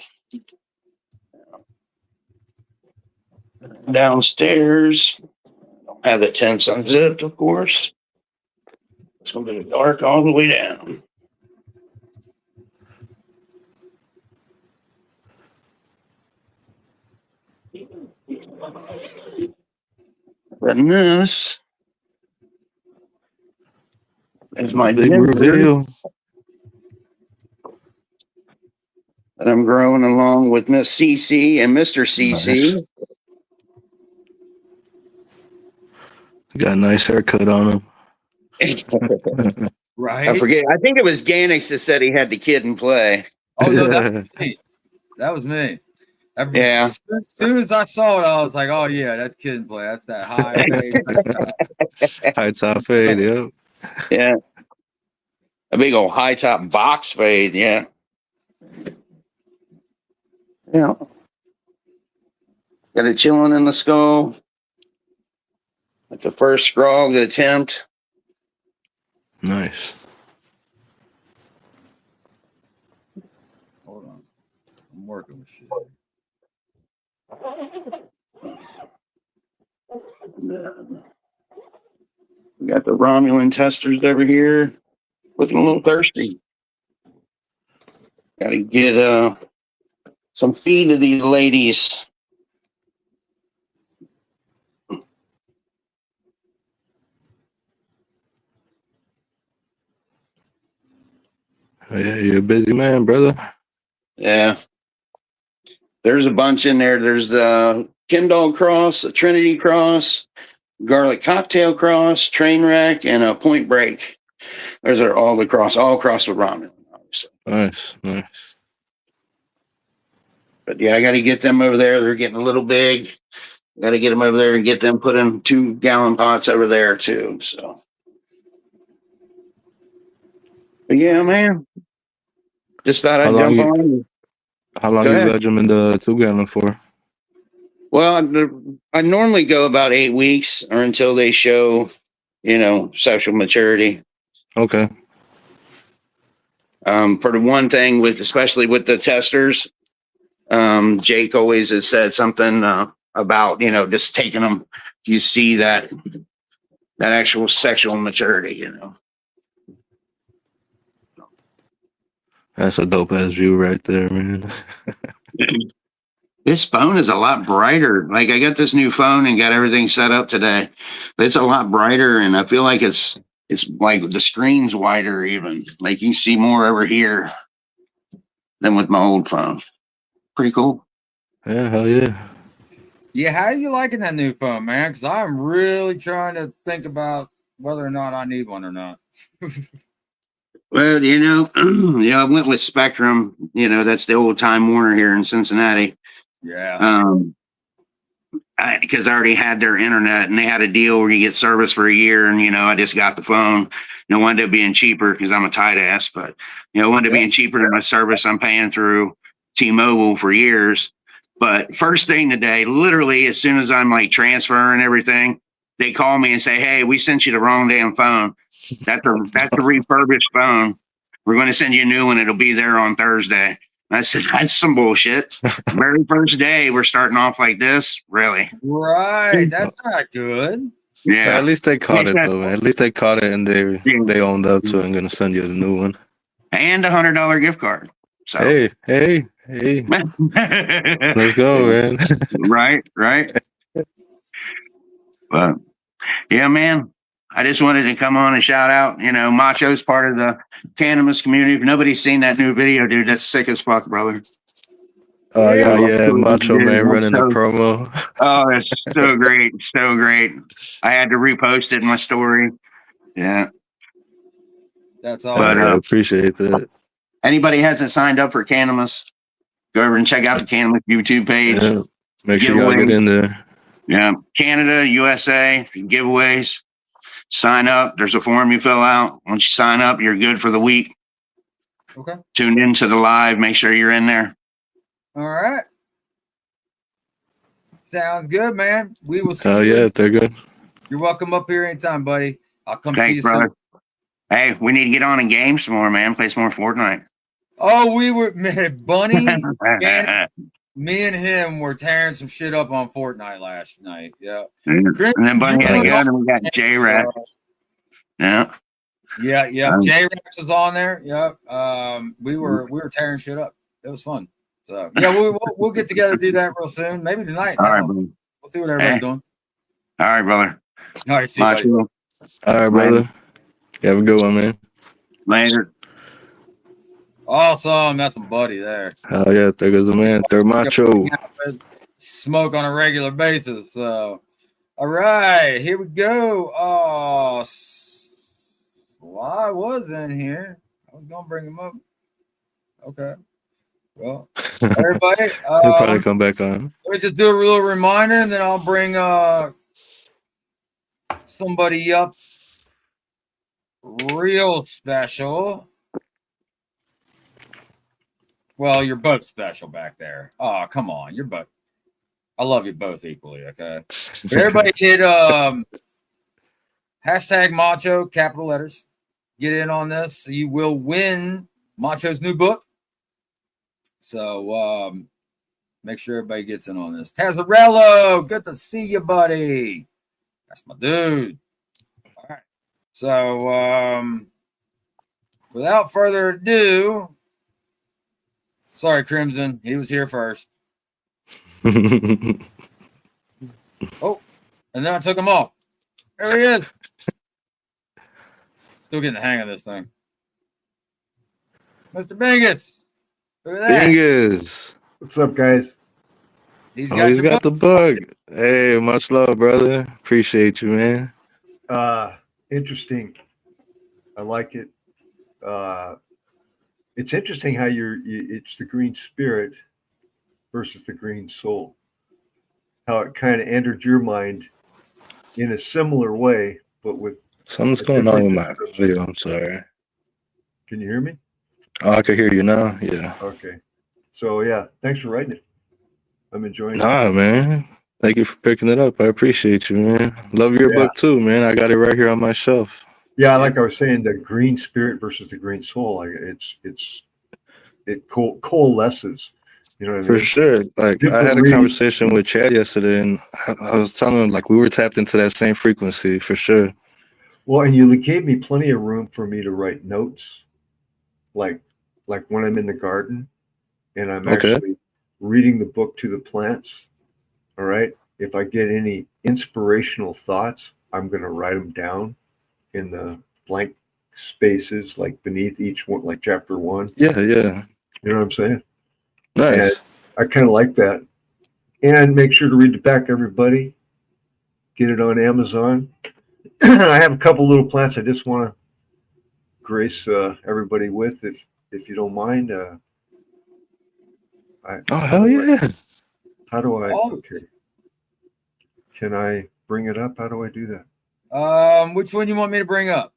downstairs, don't have the tents unzipped, of course. It's going to be dark all the way down. And this is my big ginger reveal. that I'm growing along with Miss CC and Mr. CC. Nice. Got a nice haircut on him. Right. I forget. I think it was Ganix that said he had the kid in play. Oh no, that was me. That was me. Yeah. As soon as I saw it, I was like, "Oh yeah, that's kid and play. That's that high fade." High top fade, yep. Yeah. A big old high top box fade. Yeah. Yeah. Got it chilling in the skull. That's the first scrog attempt. Nice. Hold on, I'm working with shit. We got the Romulan testers over here, looking a little thirsty. Got to get some feed to these ladies. Yeah, you're a busy man, brother. Yeah. There's a bunch in there. There's the Ken Dog Cross, a Trinity Cross, Garlic Cocktail Cross, Trainwreck, and a Point Break. Those are all the cross, all crossed with Romulan, obviously. Nice, nice. But yeah, I got to get them over there. They're getting a little big. Got to get them over there and get them put in 2-gallon pots over there too. So, but yeah, man. Just thought I'd jump on. How long you veg them in the 2-gallon for? Well, I normally go about 8 weeks or until they show, sexual maturity. Okay. For the one thing especially with the testers, Jake always has said something about, just taking them. You see that actual sexual maturity, That's a dope ass view right there, man. This phone is a lot brighter. Like I got this new phone and got everything set up today, but it's a lot brighter, and I feel like it's like the screen's wider even. Like you see more over here than with my old phone. Pretty cool. Yeah, hell yeah. Yeah, how are you liking that new phone, man? Because I'm really trying to think about whether or not I need one or not. Well, I went with Spectrum. That's the old Time Warner here in Cincinnati. Yeah. Because I already had their internet, and they had a deal where you get service for a year, and I just got the phone. It wound up being cheaper because I'm a tight ass, but it wound up being cheaper than my service I'm paying through T-Mobile for years. But first thing today, literally as soon as I'm like transferring everything, they call me and say, "Hey, we sent you the wrong damn phone. That's a refurbished phone. We're going to send you a new one. It'll be there on Thursday." I said, "That's some bullshit." Very first day, we're starting off like this. Really? Right. That's not good. Yeah. At least they caught it though, man. At least they caught it and they owned up to it and gonna send you a new one. And $100 gift card. So Hey. Let's go, man. Right. But yeah, man. I just wanted to come on and shout out. Macho's part of the cannabis community. If nobody's seen that new video, dude, that's sick as fuck, brother. Yeah, Macho man running the promo. Oh, that's so great. So great. I had to repost it in my story. Yeah. That's all. But I appreciate that. Anybody hasn't signed up for Cannabis, go over and check out the Cannabis YouTube page. Yeah. Make sure y'all get in there. Yeah. Canada, USA, giveaways. Sign up. There's a form you fill out. Once you sign up, you're good for the week. Okay. Tune into the live. Make sure you're in there. All right. Sounds good, man. We will see. Oh yeah, they're good. You're welcome up here anytime, buddy. I'll come Thanks, see you brother. soon. Hey, we need to get on in games some more, man. Play some more Fortnite. Oh, we were, man, Bunny, man, me and him were tearing some shit up on Fortnite last night. Yeah. And then Bunny had a gun, and we got J-Rat. Yeah. Yeah. J-Rex was on there. Yep. We were tearing shit up. It was fun. So yeah, we'll get together, do that real soon. Maybe tonight. All right, brother. We'll see what everybody's doing. All right, brother. All right, see you, buddy. All right, brother. You have a good one, man. Later. Awesome. That's my buddy there. Oh yeah, there goes the man. They're Macho. Smoke on a regular basis. So all right, here we go. Oh, Sly was in here. I was gonna bring him up. Okay. Well, everybody, He'll probably come back on. let me just do a little reminder, and then I'll bring somebody up real special. Well, you're both special back there. Oh, come on, you're both. I love you both equally. Okay, but everybody hit hashtag Macho, capital letters. Get in on this. You will win Macho's new book. So make sure everybody gets in on this. Tazarello, good to see you, buddy. That's my dude. All right. So without further ado, sorry, Crimson. He was here first. Oh, and then I took him off. There he is. Still getting the hang of this thing. Mr. Bingus. Look at that. Bingus. What's up, guys? He's got the bug. Hey, much love, brother. Appreciate you, man. Interesting. I like it. It's interesting how it's the green spirit versus the green soul. How it kind of entered your mind in a similar way, but with Something's going on with my video. I'm sorry. Can you hear me? Oh, I can hear you now. Yeah. Okay. So yeah, thanks for writing it. I'm enjoying it. Nah, man. Thank you for picking it up. I appreciate you, man. Love your Yeah. book too, man. I got it right here on my shelf. Yeah, like I was saying, the green spirit versus the green soul, it coalesces. You know what I For mean? sure. Like I Different had a reading. conversation with Chad yesterday, and I was telling him like we were tapped into that same frequency for sure. Well, and you gave me plenty of room for me to write notes, like when I'm in the garden and I'm Okay. actually reading the book to the plants. All right. If I get any inspirational thoughts, I'm going to write them down in the blank spaces, like beneath each one, like chapter one. Yeah, yeah. You know what I'm saying? And Nice. I kind of like that. And make sure to read the back, everybody. Get it on Amazon. I have a couple little plants I just want to grace everybody with, if you don't mind. Oh hell yeah. How do I? Oh. Okay. Can I bring it up? How do I do that? Which one you want me to bring up?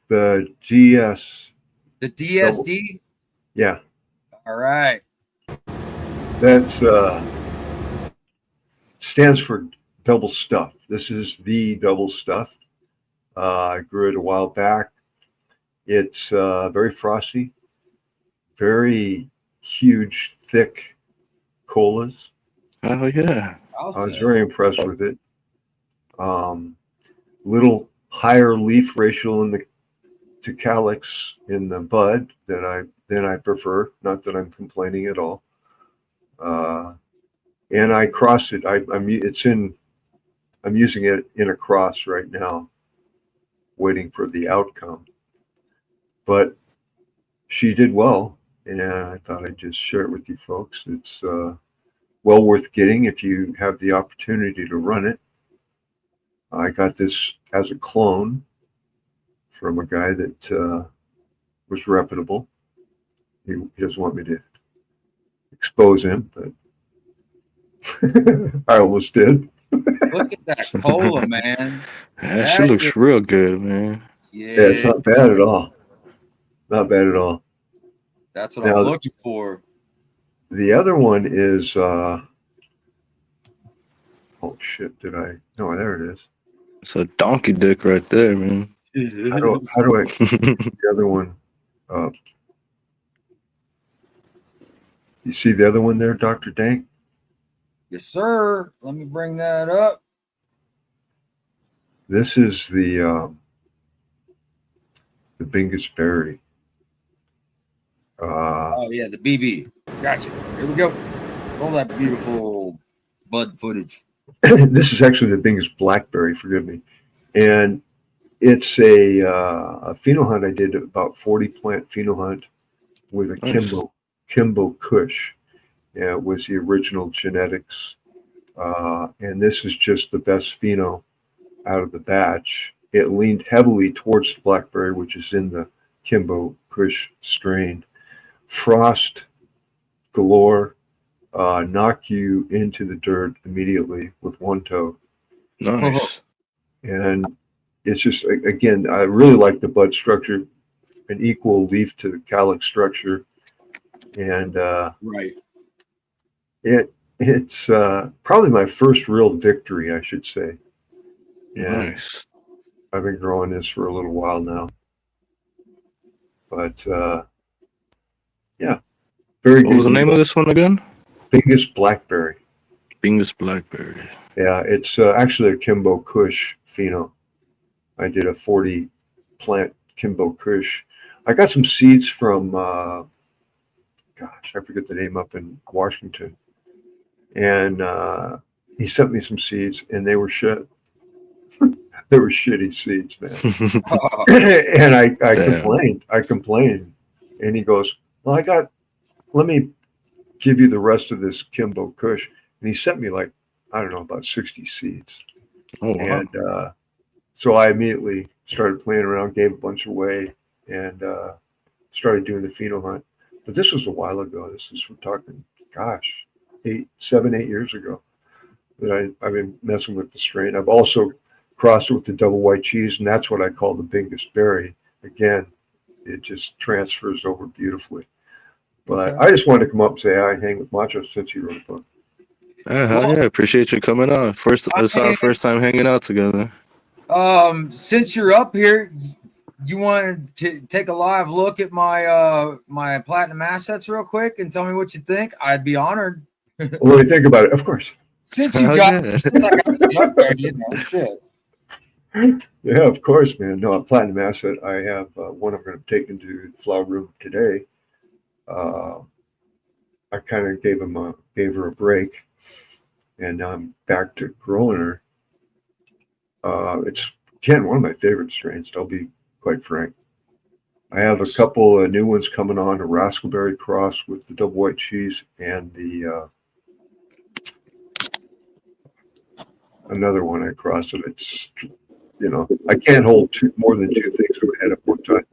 The GS. The DSD? Yeah, All right. that's stands for double stuff. This is the double stuff. I grew it a while back. It's very frosty, very huge, thick colas. Hell yeah. I was very impressed with it. Little higher leaf ratio in the to calyx in the bud than I prefer. Not that I'm complaining at all. And I crossed it. I'm using it in a cross right now, waiting for the outcome. But she did well, and I thought I'd just share it with you folks. It's well worth getting if you have the opportunity to run it. I got this as a clone from a guy that was reputable. He doesn't want me to expose him, but I almost did. Look at that cola, man. That shit looks real good, man. Yeah, Yeah, it's not bad at all. Not bad at all. that's what Now, I'm looking for. The other one is oh shit, did I? No, there it is. It's a donkey dick right there, man. How do I the other one up? You see the other one there, Dr. Dank? Yes, sir. Let me bring that up. This is the Bingus berry. Oh yeah, the BB. Gotcha. Here we go. Roll that beautiful bud footage. This is actually the Bingus blackberry. Forgive me, and it's a pheno hunt I did, about 40 plant pheno hunt with a Nice. Kimbo Kush. Yeah, it was the original genetics, and this is just the best pheno out of the batch. It leaned heavily towards the blackberry, which is in the Kimbo Kush strain. Frost galore, knock you into the dirt immediately with one toe. Nice. And it's just, again, I really like the bud structure, an equal leaf to calyx structure. And Right. it's probably my first real victory, I should say. And Nice. I've been growing this for a little while now. But yeah, very good. What was the name of this one again? Bingus blackberry. Bingus blackberry. Yeah, it's actually a Kimbo Kush pheno. I did a 40 plant Kimbo Kush. I got some seeds from, gosh, I forget the name, up in Washington. And he sent me some seeds, and they were shit. They were shitty seeds, man. And I complained. And he goes, well, let me give you the rest of this Kimbo Kush. And he sent me like, I don't know, about 60 seeds. Oh, wow. And so I immediately started playing around, gave a bunch away, and started doing the pheno hunt. But this was a while ago. We're talking, gosh, 7, 8 years ago that I've been messing with the strain. I've also crossed it with the double white cheese, and that's what I call the Bingus berry. Again, it just transfers over beautifully. But I just wanted to come up and say hi and hang with Macho since he wrote a book. Hell yeah, appreciate you coming on. It's our mean, first time hanging out together. Since you're up here, you want to take a live look at my my platinum assets real quick and tell me what you think? I'd be honored. What do you think about it? Of course. Since you Hell got, yeah. since I got you up there, you know, shit. Yeah, of course, man. No, a platinum asset. I have one I'm going to take into the flower room today. I kind of gave her a break, and now I'm back to growing her. It's again one of my favorite strains. I'll be quite frank. I have a couple of new ones coming on: a raspberry cross with the double white cheese, and the another one I crossed it. It's I can't hold more than two things in my head at one time.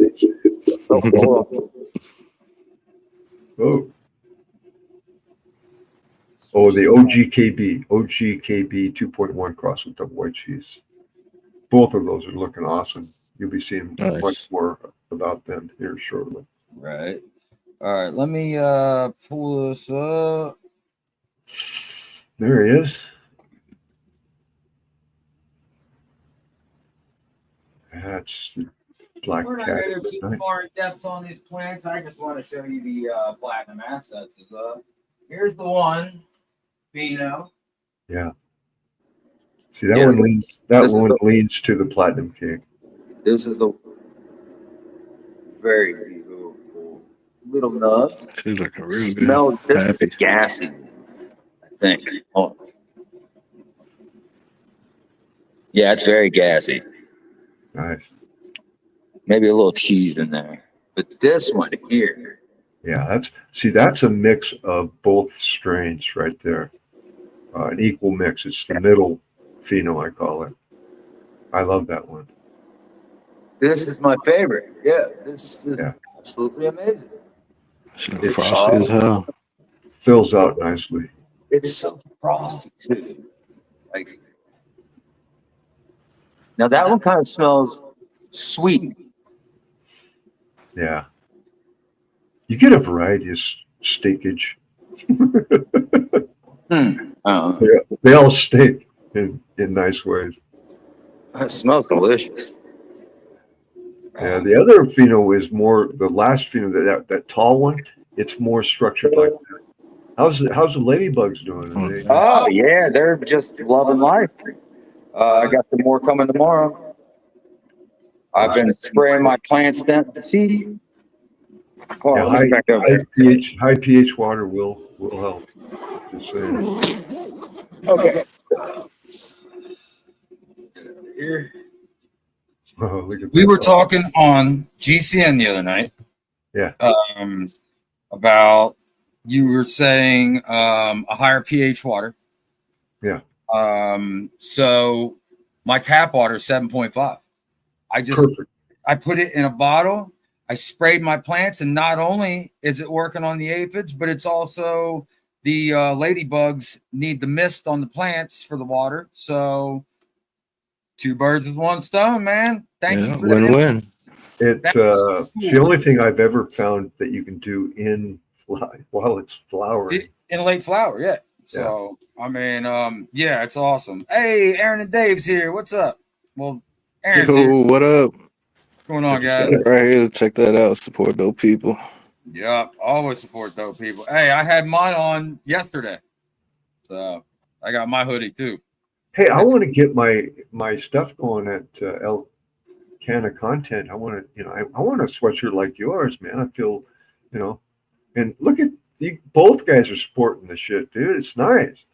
Oh, the OGKB 2.1 cross with double white cheese. Both of those are looking awesome. You'll be seeing much more about them here shortly. Right. All right. Let me pull this up. There he is. That's the black We're not cat. going to go too far in depth on these plants. I just want to show you the platinum assets. Here's the one, Beano. Yeah. See that one leans. That one leans to the platinum cake. This is the very beautiful little nut. She's looking real good. Smells. This is Happy. a gassy, I think. Oh. Yeah, it's very gassy. Nice. Maybe a little cheese in there, but this one here. Yeah, that's a mix of both strains right there. An equal mix. It's the middle pheno, I call it. I love that one. This is my favorite. Yeah, this is absolutely amazing. It's frosty as hell. Fills out nicely. It's so frosty too. Like now, that one kind of smells sweet. Yeah. You get a variety of steakage. They all stink in nice ways. That smells delicious. Yeah, the other pheno is more the last pheno, that tall one. It's more structured like that. How's the ladybugs doing? Are they- Oh yeah, they're just loving life. I got some more coming tomorrow. I've been spraying my plants down to seed. Oh, Yeah, let me back over there. high pH water will help. Just saying. Okay. Here. Oh, look at We that. were talking on GCN the other night. Yeah. About you were saying a higher pH water. Yeah. So my tap water is 7.5. Perfect. I put it in a bottle. I sprayed my plants, and not only is it working on the aphids, but it's also the ladybugs need the mist on the plants for the water. So 2 birds with 1 stone, man. Thank you for win-win. It's the only thing I've ever found that you can do while it's flowering. In late flower, yeah. So I mean, yeah, it's awesome. Hey, Aaron and Dave's here. What's up? Well, Aaron's here. What up? What's going on, guys? Right here to check that out. Support dope people. Yeah, always support dope people. Hey, I had mine on yesterday, so I got my hoodie too. Hey, I want to get my stuff going at El Canna Content. I want to, I want a sweatshirt like yours, man. I feel, and look at you. Both guys are sporting the shit, dude. It's nice.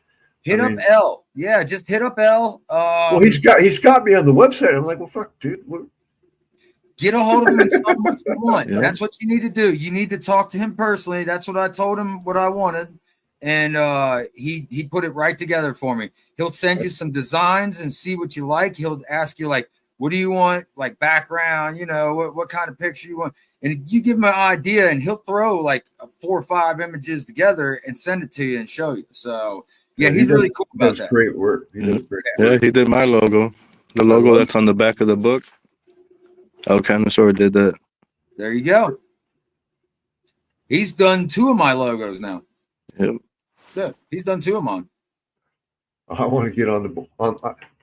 Hit up L. Yeah, just hit up L. Well, he's got me on the website. I'm like, well, fuck, dude. Get a hold of him and tell him what you want. Yeah. That's what you need to do. You need to talk to him personally. That's what I told him what I wanted. And he put it right together for me. He'll send you some designs and see what you like. He'll ask you, like, what do you want? Like background, what kind of picture you want? And you give him an idea, and he'll throw like 4 or 5 images together and send it to you and show you. So, yeah, he's really cool about that. Great work. He does great Yeah, work. he did my logo. The logo that's on the back of the book. El Connoisseur did that. There you go. He's done 2 of my logos now. Yep. Yeah, he's done 2 of mine. I want to get on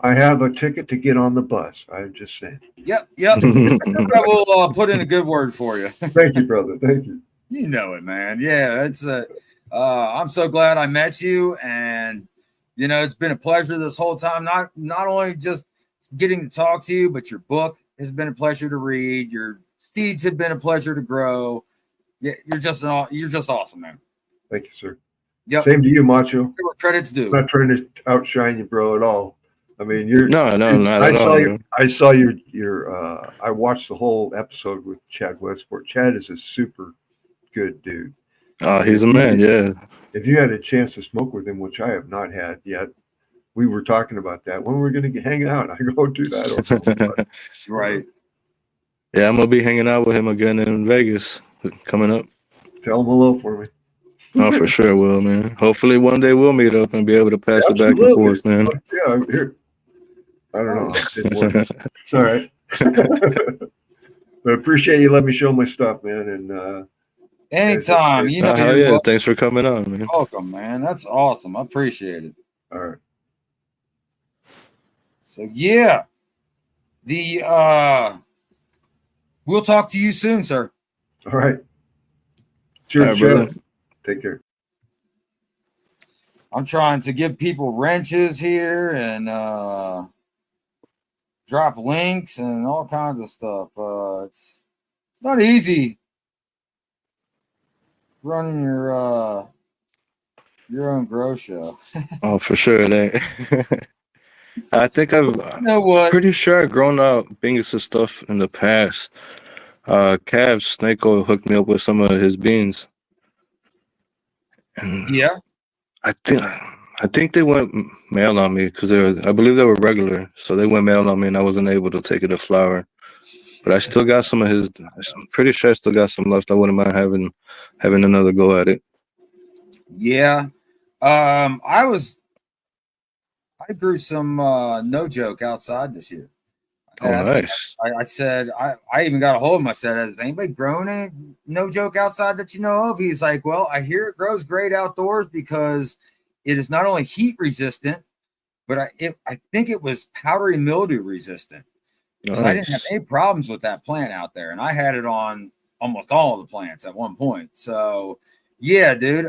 I have a ticket to get on the bus. I'm just saying. Yep. I will put in a good word for you. Thank you, brother. Thank you. You know it, man. Yeah, it's I'm so glad I met you, and it's been a pleasure this whole time. Not only just getting to talk to you, but your book has been a pleasure to read. Your seeds have been a pleasure to grow. Yeah, you're just awesome, man. Thank you, sir. Yep. Same to you, Macho. Credits due. Not trying to outshine you, bro, at all. I mean, you're no, not at all. I saw your I watched the whole episode with Chad Westport. Chad is a super good dude. Oh, he's a man, yeah. If you had a chance to smoke with him, which I have not had yet, we were talking about that. When we're going to hang out, I go do that. Right. Yeah, I'm going to be hanging out with him again in Vegas coming up. Tell him hello for me. Oh, for sure, will, man. Hopefully one day we'll meet up and be able to pass it back and forth, man. Yeah, I'm here. I don't know. It's all right. But I appreciate you letting me show my stuff, man. And anytime, hell yeah, thanks for coming on, man. Welcome, man. That's awesome. I appreciate it. All right. So yeah, we'll talk to you soon, sir. All right. Cheers, right, brother. Take care. I'm trying to give people wrenches here and drop links and all kinds of stuff. It's not easy running your own grow show. Oh, for sure, it ain't. I think pretty sure I've grown out Bingus's stuff in the past. Cav Snako hooked me up with some of his beans. And yeah. I think they went mail on me because I believe they were regular. So they went mail on me and I wasn't able to take it to flower. But I still got some of his. I'm pretty sure I still got some left. I wouldn't mind having another go at it. Yeah. I grew some no joke outside this year. Oh, nice. I said, I even got a hold of him. I said, has anybody grown a no joke outside that you know of? He's like, well, I hear it grows great outdoors because it is not only heat resistant, but I think it was powdery mildew resistant. Because I didn't have any problems with that plant out there. And I had it on almost all of the plants at one point. So yeah, dude,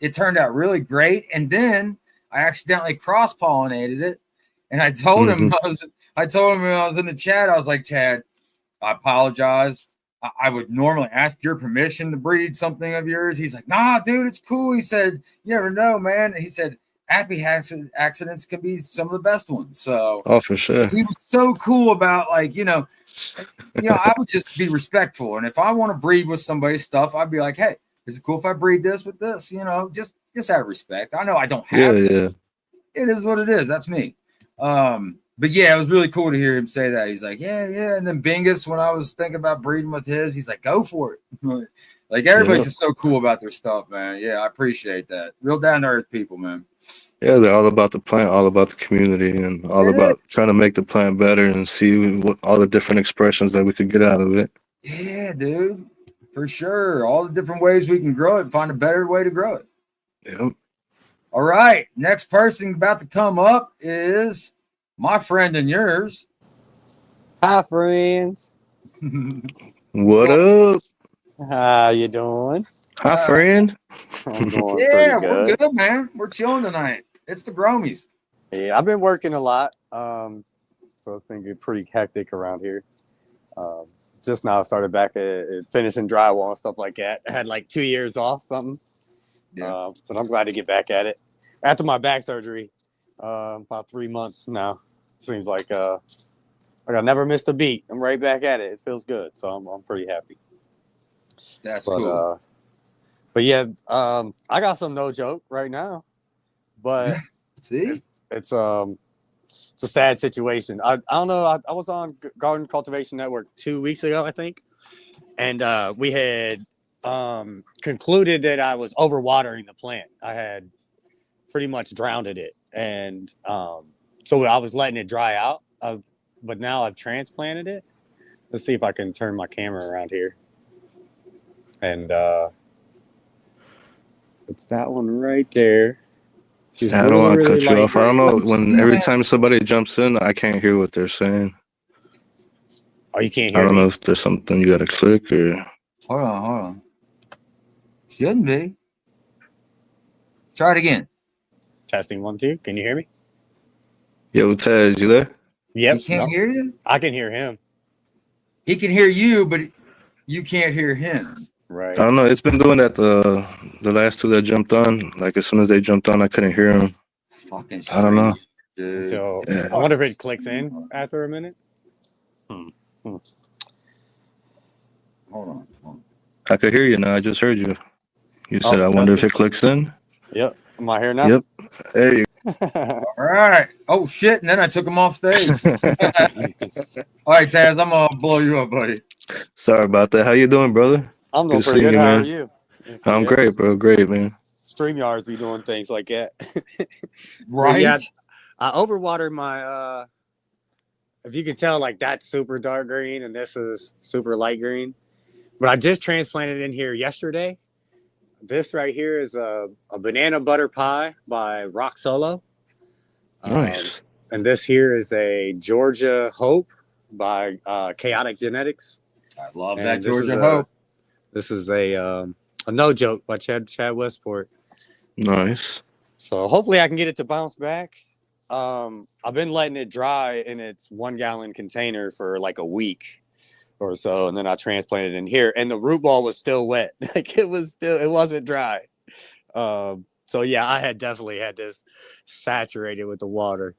it turned out really great. And then I accidentally cross-pollinated it. And I told him, I told him when I was in the chat, I was like, Chad, I apologize. I would normally ask your permission to breed something of yours. He's like, nah, dude, it's cool. He said, you never know, man. He said, happy accidents can be some of the best ones. So, oh, for sure. He was so cool about I would just be respectful. And if I want to breed with somebody's stuff, I'd be like, hey, is it cool if I breed this with this? Just out of respect. I know I don't have to. Yeah. It is what it is. That's me. But yeah, it was really cool to hear him say that. He's like, yeah. And then Bingus, when I was thinking about breeding with his, he's like, go for it. Like everybody's just so cool about their stuff, man. Yeah, I appreciate that. Real down to earth people, man. Yeah, they're all about the plant, all about the community, and all about trying to make the plant better and see all the different expressions that we could get out of it. Yeah, dude, for sure. All the different ways we can grow it and find a better way to grow it. Yep. All right, next person about to come up is my friend and yours. Hi, friends. What up? How you doing? Hi, friend. I'm doing yeah, pretty we're good, man. We're chilling tonight. It's the Growmies. Yeah, I've been working a lot, so it's been pretty hectic around here. Just now I started back at finishing drywall and stuff like that. I had like 2 years off, something. Yeah. But I'm glad to get back at it. After my back surgery, about 3 months now. Seems like I never missed a beat. I'm right back at it. It feels good, so I'm pretty happy. That's cool. But yeah, I got some no joke right now. But see, it's a sad situation. I don't know. I was on Garden Cultivation Network 2 weeks ago, I think, and we had concluded that I was overwatering the plant. I had pretty much drowned it, and so I was letting it dry out. But now I've transplanted it. Let's see if I can turn my camera around here, and it's that one right there. She's I don't want to really cut you off. I don't know when every Yeah. time somebody jumps in, I can't hear what they're saying. Oh, you can't I hear don't know me? if there's something you got to click or. Hold on. Shouldn't be. Try it again. Testing 1, 2. Can you hear me? Yo, Taz, you there? Yep. He can't hear you? I can hear him. He can hear you, but you can't hear him. Right. I don't know. It's been doing that the last two that jumped on. Like as soon as they jumped on, I couldn't hear them. Fucking I don't know. dude. So Yeah. I wonder if it clicks in after a minute. Hold on. I could hear you now. I just heard you. You said, Oh, I wonder if testing. it clicks in. Yep. Am I here now? Yep. Hey. All right. Oh shit! And then I took him off stage. All right, Taz, I'm gonna blow you up, buddy. Sorry about that. How you doing, brother? I'm doing Good pretty seeing good. you, How are man. you? I'm great, bro. Great, man. StreamYards be doing things like that. Right? Yeah, I overwatered my if you can tell, like that's super dark green and this is super light green. But I just transplanted in here yesterday. This right here is a banana butter pie by Rock Solo. Nice. And this here is a Georgia Hope by Chaotic Genetics. I love And that this is Georgia Hope. This is a No Joke by Chad Westport. Nice. So hopefully I can get it to bounce back. I've been letting it dry in its 1 gallon container for like a week or so, and then I transplanted it in here, and the root ball was still wet. Like it wasn't dry. So yeah, I had definitely had this saturated with the water.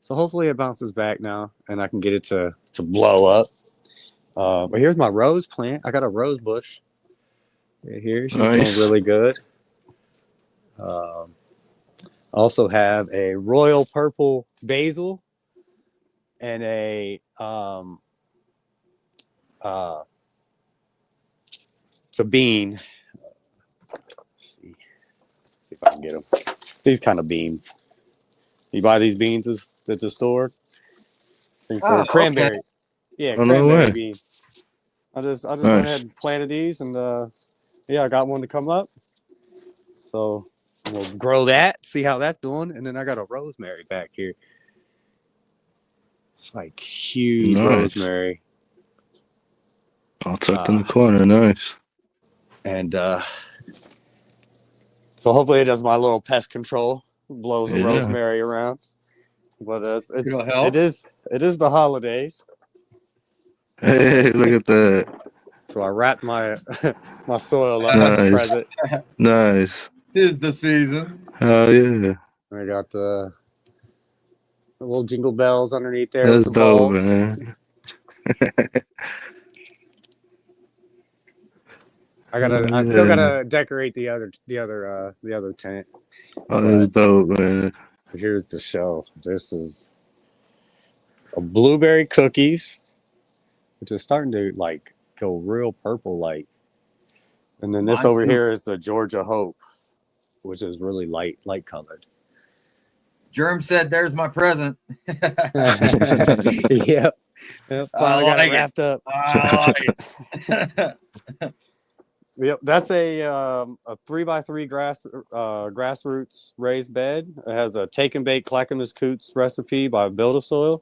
So hopefully it bounces back now, and I can get it to blow up. But here's my rose plant. I got a rose bush right here. She's doing really good. Also have a royal purple basil and a it's a bean. Let's see if I can get them. These kind of beans. You buy these beans at the store. I think for cranberry. Okay. Yeah, Oh, no cranberry way. beans. I just Nice. went ahead and planted these, and yeah, I got one to come up. So we'll grow that, see how that's doing, and then I got a rosemary back here. It's like huge Nice. rosemary. All tucked in the corner. Nice. And so hopefully it does my little pest control, blows the rosemary around. But It'll help. it is the holidays. Hey, look at that. So I wrapped my my soil up like a present. Nice. Tis the season. Hell yeah. I got the little jingle bells underneath there. That's with the dope, bulbs. man. I still gotta decorate the other tent. Oh, that's dope, man. Here's the show. This is a blueberry cookies, which is starting to like go real purple like. And then this over here is the Georgia Hope, which is really light colored. Germ said, "There's my present." Yep. Finally got it wrapped up. I like it. Yep, that's a 3x3 grassroots raised bed. It has a take and bake Clackamas Coots recipe by Build a Soil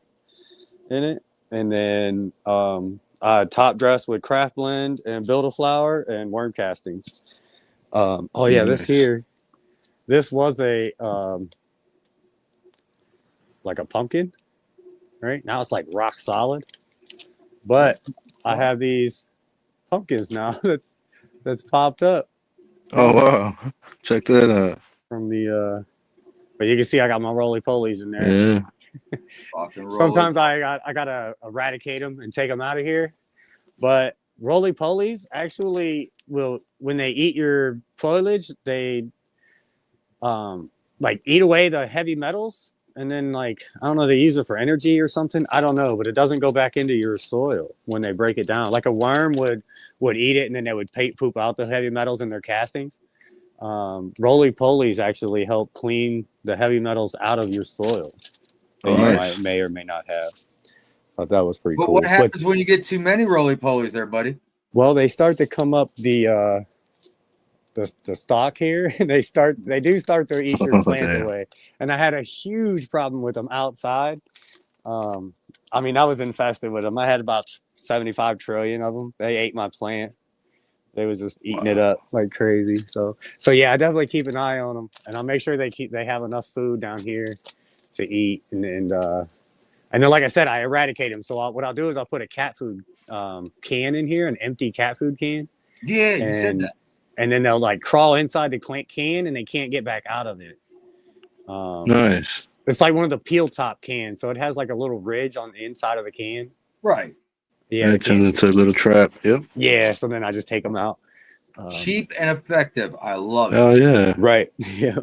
in it, and then top dress with craft blend and Build a Flower and worm castings. This was a like a pumpkin, right? Now it's like rock solid, but I have these pumpkins now that's popped up. Oh wow. Check that out. From the but you can see I got my roly-polies in there. Yeah. Sometimes I gotta eradicate them and take them out of here. But roly-polies actually will, when they eat your foliage, they like eat away the heavy metals, and then like I don't know, they use it for energy or something. I don't know, but it doesn't go back into your soil when they break it down. Like a worm would eat it, and then they would poop out the heavy metals in their castings. Roly-polies actually help clean the heavy metals out of your soil that you may or may not have. Thought that was pretty cool. What happens when you get too many roly-polies there, buddy? Well, they start to come up the the stock here. They do start to eat your plants Damn. away. And I had a huge problem with them outside. I mean, I was infested with them. I had about 75 trillion of them. They ate my plant. They was just eating it up like crazy. So yeah, I definitely keep an eye on them, and I'll make sure they have enough food down here to eat. And then, like I said, I eradicate them. So what I'll do is I'll put a cat food can in here, an empty cat food can. Yeah, you said that. And then they'll like crawl inside the can, and they can't get back out of it. Nice. It's like one of the peel top cans, so it has like a little ridge on the inside of the can. Right. Yeah, It turns into a little trap. Yep. yeah. So then I just take them out. Cheap and effective. I love it. Oh yeah. Right. Yeah.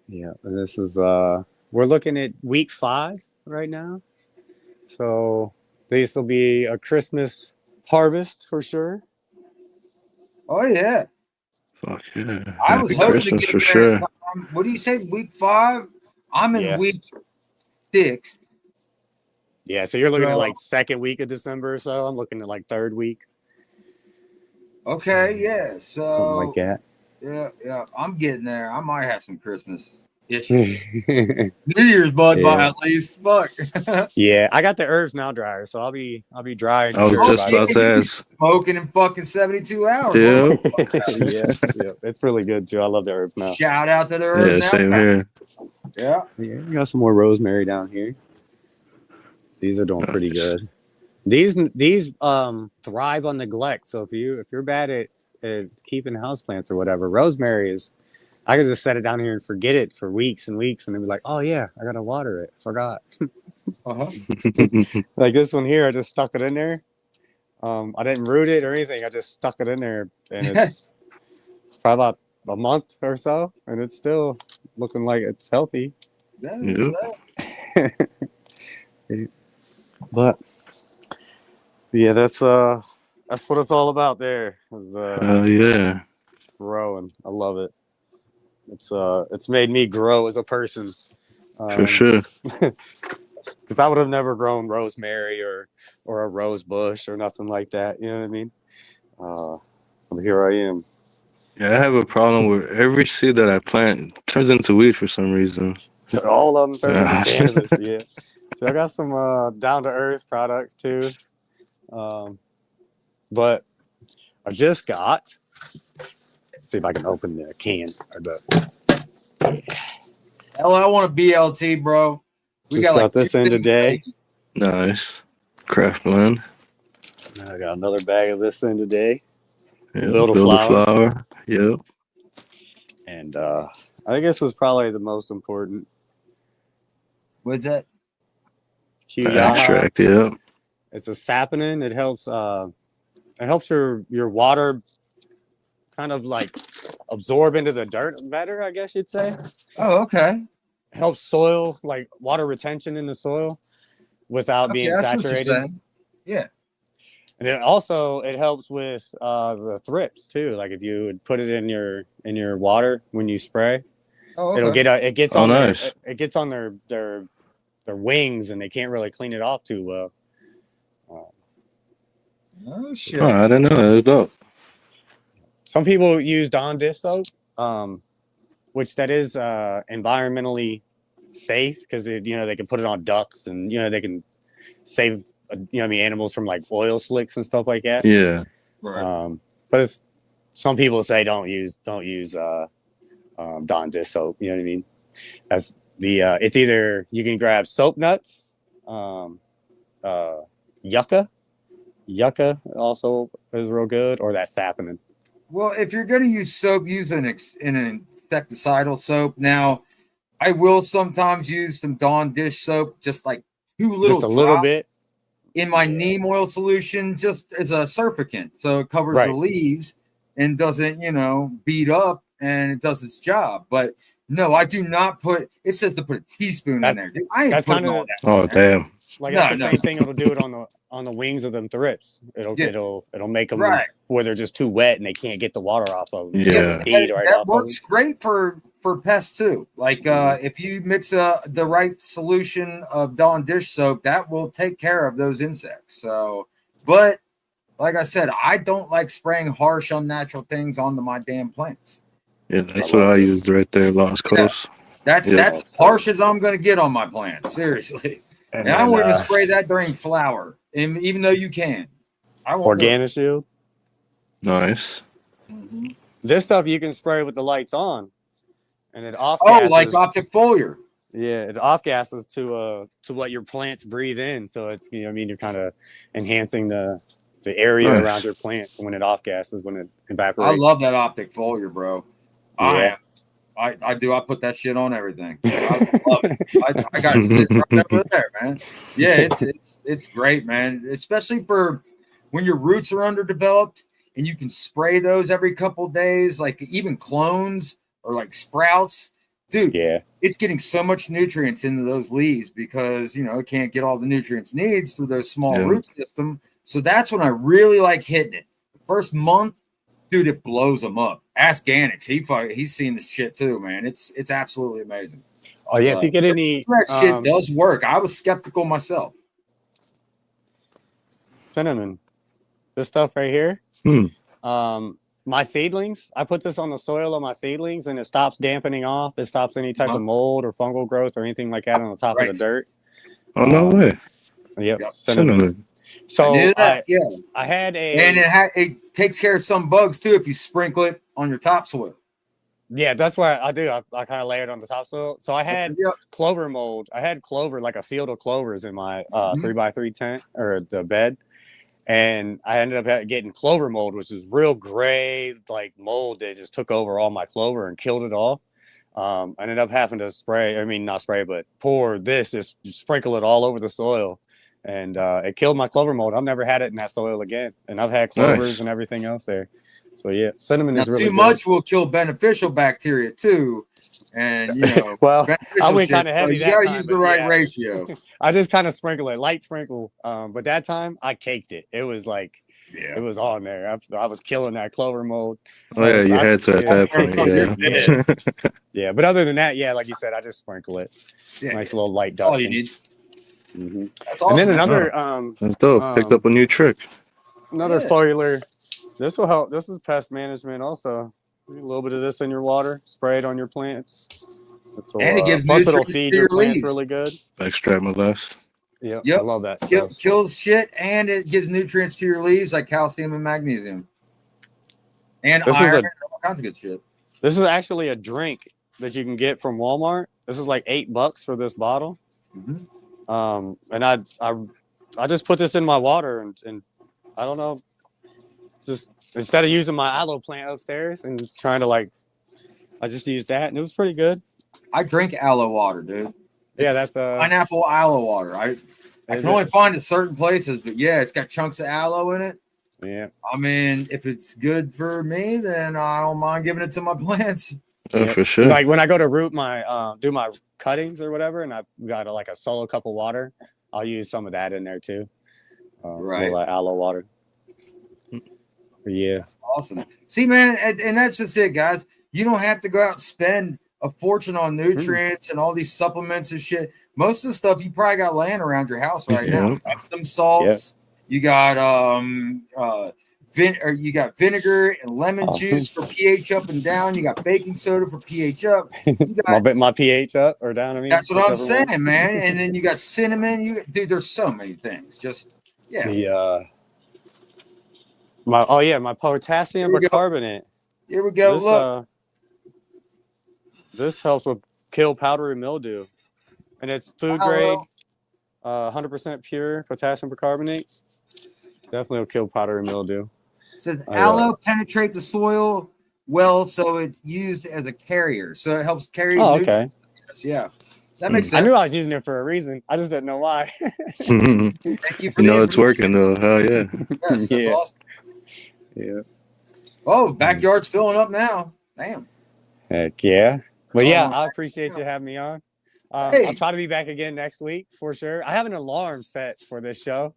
Yeah. And this is we're looking at week 5 right now. So this will be a Christmas harvest for sure. Oh yeah. Fuck yeah. I was Happy hoping Christmas to get for there. sure. What do you say? Week 5? I'm in Yeah. week 6. Yeah. So you're looking at So- like second week of December or so. I'm looking at like third week. Okay, yeah. Something So like that. yeah. I'm getting there. I might have some Christmas issues. Yeah. New Year's bud by Yeah. at least. Fuck. I got the herbs now dryer, so I'll be drying. I was sure just by about then. to ask. Smoking in fucking 72 hours. Yeah. yeah, it's really good too. I love the herbs now. Shout out to the herbs. Yeah, now. same here. Yeah. Yeah, we got some more rosemary down here. These are doing pretty good. These thrive on neglect. So if you're bad at keeping houseplants or whatever, rosemary is. I could just set it down here and forget it for weeks and weeks, and then be like, "Oh yeah, I gotta water it. Forgot." Uh-huh. Like this one here, I just stuck it in there. I didn't root it or anything. I just stuck it in there, and it's probably about a month or so, and it's still looking like it's healthy. But yeah, that's what it's all about. There is Yeah. growing. I love it. It's made me grow as a person. For sure. Because I would have never grown rosemary or a rose bush or nothing like that. You know what I mean? But here I am. Yeah, I have a problem with every seed that I plant turns into weed for some reason. All of them turn into cannabis. Yeah. So I got some down to earth products too. But I just got. Let's see if I can open the can or the. Hell, I want a BLT, bro. We Just got like this in today. Nice. Craft blend. I got another bag of this in today. Yeah, Build a build a flower. flower. Yep. And I think this was probably the most important. What's that? Cuyaha. Extract. Yep. It's a saponin. It helps your water kind of like absorb into the dirt better, I guess you'd say. Oh, okay. Helps soil, like water retention in the soil without being that's what you're saturated. saying. Yeah. And it helps with the thrips too. Like if you would put it in your water when you spray, Oh, okay. it gets Oh, on nice. it gets on their wings, and they can't really clean it off too well. Oh shit. Oh, I didn't know that. That's dope. Some people use Dawn dish soap, which that is environmentally safe because they can put it on ducks, and they can save animals from like oil slicks and stuff like that. Yeah. Right. But some people say don't use Dawn dish soap. You know what I mean? That's it's either you can grab soap nuts, yucca also is real good, or that saponin. Well, if you're going to use soap, use an insecticidal soap. Now, I will sometimes use some Dawn dish soap, just like Just a little bit. in my neem oil solution, just as a surfactant, so it covers the Right. leaves and doesn't, beat up, and it does its job. But no, I do not put. It says to put a teaspoon in there. Dude, I ain't that's putting kinda- all that. Oh, in there. damn. Like No, that's the no. same thing. It'll do it on the wings of them thrips. It'll make them Right. where they're just too wet and they can't get the water off of them. Yeah. That works great for pests too. Like if you mix the right solution of Dawn dish soap, that will take care of those insects. So, but like I said, I don't like spraying harsh, unnatural things onto my damn plants. Yeah, that's what I used right there, Lost Coast. That's Yeah. that's harsh as I'm going to get on my plants. Seriously, and I won't even spray that during flower, and even though you can, I won't. Organic Shield. Nice. Mm-hmm. This stuff you can spray with the lights on, and it off. Oh, like optic foliar. Yeah, it off gases to what your plants breathe in. So it's I mean you're kind of enhancing the area around your plants when it off gases when it evaporates. I love that optic foliar, bro. Yeah. I do. I put that shit on everything. I love it. I got it sitting right over there, man. Yeah, it's great, man. Especially for when your roots are underdeveloped and you can spray those every couple days, like even clones or like sprouts. Dude, yeah, it's getting so much nutrients into those leaves because it can't get all the nutrients it needs through those small root system. So that's when I really like hitting it. The first month, dude, it blows them up. Ask Ganix. He's seen this shit too, man. It's absolutely amazing. Oh yeah, if you get any that shit does work. I was skeptical myself. Cinnamon, this stuff right here. My seedlings, I put this on the soil of my seedlings, and it stops dampening off. It stops any type of mold or fungal growth or anything like that on the top of the dirt. Oh no way! Yep, cinnamon. So I had and it takes care of some bugs too if you sprinkle it on your topsoil. Yeah, that's what I do. I kind of lay it on the topsoil. So I had clover mold. I had clover, like a field of clovers in my 3x3 tent or the bed. And I ended up getting clover mold, which is real gray, like mold that just took over all my clover and killed it all. I ended up having to not spray, but pour this, just sprinkle it all over the soil. And it killed my clover mold. I've never had it in that soil again. And I've had clovers and everything else there. So yeah, cinnamon is really too much will kill beneficial bacteria too. And well, I went kind of heavy. You gotta use the right ratio. I just kind of sprinkle it, light sprinkle. But that time I caked it. It was like it was on there. I was killing that clover mold. Oh yeah, you had to at that point. Yeah. But other than that, like you said, I just sprinkle it. Nice little light dusting. All you need. That's awesome. And then another that's dope. Picked up a new trick. Another foliar. This will help. This is pest management also. A little bit of this in your water, spray it on your plants. And it gives plus it'll feed your plants really good. Extract molest. Yep, I love that. Kills shit, and it gives nutrients to your leaves like calcium and magnesium. And iron and all kinds of good shit. This is actually a drink that you can get from Walmart. This is like $8 for this bottle. And I just put this in my water and I don't know. Just instead of using my aloe plant upstairs and trying to I just used that and it was pretty good. I drink aloe water, dude. That's pineapple aloe water. I can only find it certain places, but it's got chunks of aloe in it. Yeah. I mean, if it's good for me, then I don't mind giving it to my plants. For sure. Like when I go to root my do my cuttings or whatever, and I've got a solo cup of water, I'll use some of that in there too. Right. Aloe water. Yeah. That's awesome. See, man, and that's just it, guys. You don't have to go out and spend a fortune on nutrients and all these supplements and shit. Most of the stuff you probably got laying around your house right now. Some salts. You got you got vinegar and lemon juice for pH up and down. You got baking soda for pH up. You got my pH up or down. I mean, that's what I'm saying, man. And then you got cinnamon. Dude, there's so many things. Just my potassium bicarbonate. Here we go. Look. This helps with kill powdery mildew, and it's food grade, 100% pure potassium bicarbonate. Definitely will kill powdery mildew. It says aloe penetrate the soil well, so it's used as a carrier. So it helps carry. Oh, okay. Yeah, that makes sense. I knew I was using it for a reason. I just didn't know why. Thank you for it's working though. Hell yeah. Yes, that's awesome. Yeah. Oh, backyard's filling up now. Damn. Heck yeah. Well, I appreciate you having me on. I'll try to be back again next week for sure. I have an alarm set for this show.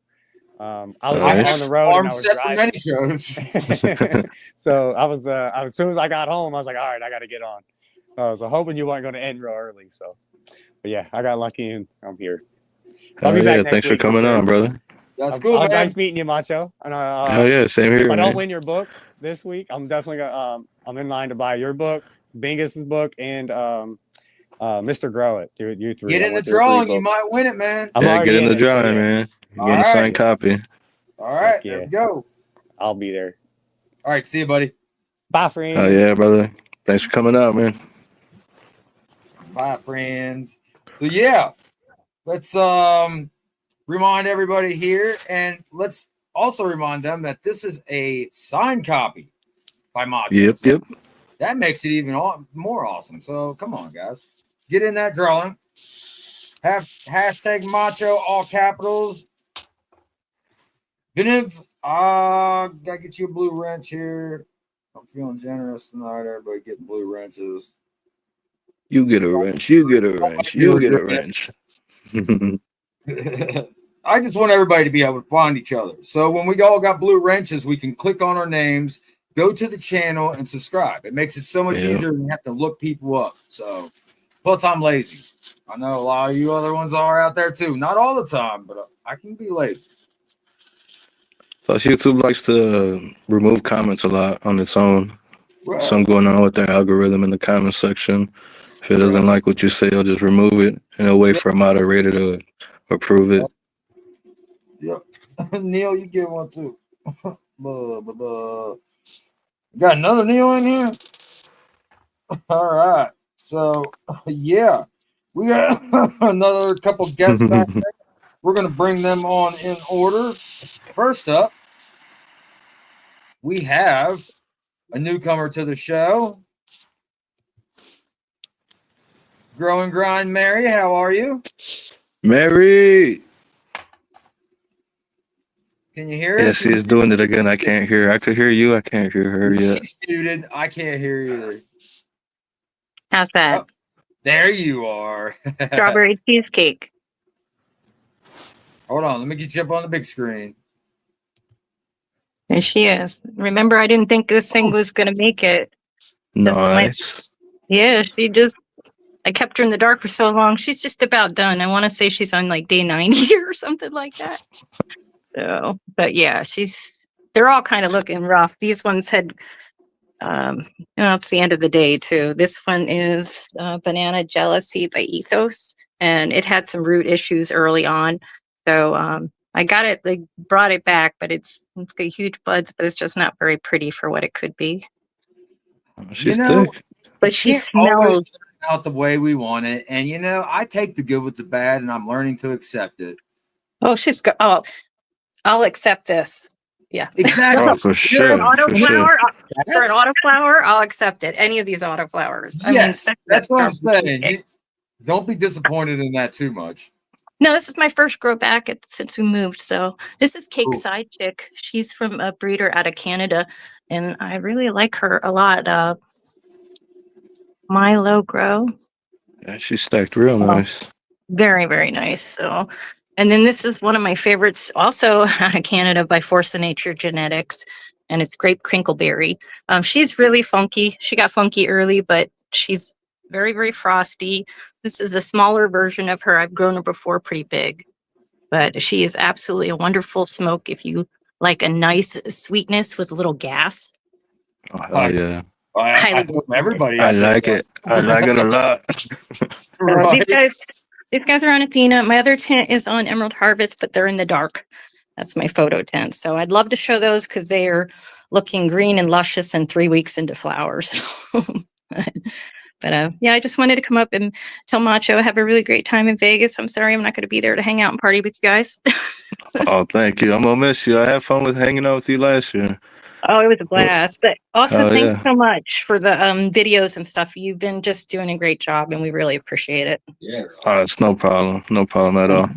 I was on the road and I was driving. For many shows. So I was as soon as I got home, I was like, all right, I got to get on. I was hoping you weren't going to end real early. So, but I got lucky and I'm here. I'll be back next week for coming on, brother. That's cool, man. Nice meeting you, Macho. And Oh yeah, same here. if I don't Man. win your book this week, I'm definitely gonna. I'm in line to buy your book, Bingus's book, and Mr. Grow It. You three. Get I in the want your three drawing. You books. might win it, man. I'm Yeah, already get in the it, so drawing, yeah. man. You All getting a right. signed copy. All right, Heck there yeah. we go. I'll be there. All right, see you, buddy. Bye, friends. Oh yeah, brother. Thanks for coming out, man. Bye, friends. So yeah, let's remind everybody here, and let's also remind them that this is a signed copy by Macho. Yep, So yep. that makes it even more awesome. So come on, guys, get in that drawing. Have hashtag Macho all capitals. Vinev, gotta get you a blue wrench here. I'm feeling generous tonight. Everybody getting blue wrenches. You get a wrench. You get a wrench. You get a wrench. I just want everybody to be able to find each other. So when we all got blue wrenches, we can click on our names, go to the channel, and subscribe. It makes it so much easier than have to look people up. So plus I'm lazy. I know a lot of you other ones are out there too. Not all the time, but I can be lazy. Plus, YouTube likes to remove comments a lot on its own. Right. Something going on with their algorithm in the comment section. If it doesn't like what you say, it'll just remove it and it'll wait for a moderator to approve it. Yep. Neil, you get one too. Got another Neil in here? All right. So, yeah. We got another couple guests back there. We're going to bring them on in order. First up, we have a newcomer to the show. Grow and Grind Mary, how are you? Mary! Can you hear us? Yes, she is doing it again. I can't hear her. I could hear you. I can't hear her yet. She's muted. I can't hear you either. How's that? Oh, there you are. Strawberry cheesecake. Hold on. Let me get you up on the big screen. There she is. Remember, I didn't think this thing was going to make it. Nice. Yeah, I kept her in the dark for so long. She's just about done. I want to say she's on like day 90 or something like that. So, but yeah, they're all kind of looking rough. These ones had, it's the end of the day too. This one is Banana Jealousy by Ethos, and it had some root issues early on. So, I got it, they brought it back, but it's got huge buds, but it's just not very pretty for what it could be. She's thick. But she smells out the way we want it. And I take the good with the bad, and I'm learning to accept it. Oh, I'll accept this. Yeah. Exactly. Oh, for sure. For an autoflower, I'll accept it. Any of these autoflowers. Yes, that's what I'm saying. Don't be disappointed in that too much. No, this is my first grow back since we moved. So this is Cake Side Chick. She's from a breeder out of Canada, and I really like her a lot. Milo Grow. Yeah, she's stacked real nice. Very, very nice. So, and then this is one of my favorites, also out of Canada by Force of Nature Genetics, and it's Grape Crinkleberry. She's really funky. She got funky early, but she's very, very frosty. This is a smaller version of her. I've grown her before pretty big, but she is absolutely a wonderful smoke if you like a nice sweetness with a little gas. Oh, yeah. I everybody. I like it. I like it a lot. Right. These guys are on Athena. My other tent is on Emerald Harvest, but they're in the dark. That's my photo tent. So I'd love to show those because they are looking green and luscious and 3 weeks into flowers. But yeah, I just wanted to come up and tell Macho I have a really great time in Vegas. I'm sorry I'm not going to be there to hang out and party with you guys. Oh, thank you. I'm going to miss you. I had fun with hanging out with you last year. Oh, it was a blast. But also, thanks yeah. so much for the videos and stuff. You've been just doing a great job, and we really appreciate it. Yeah. It's no problem. No problem at all.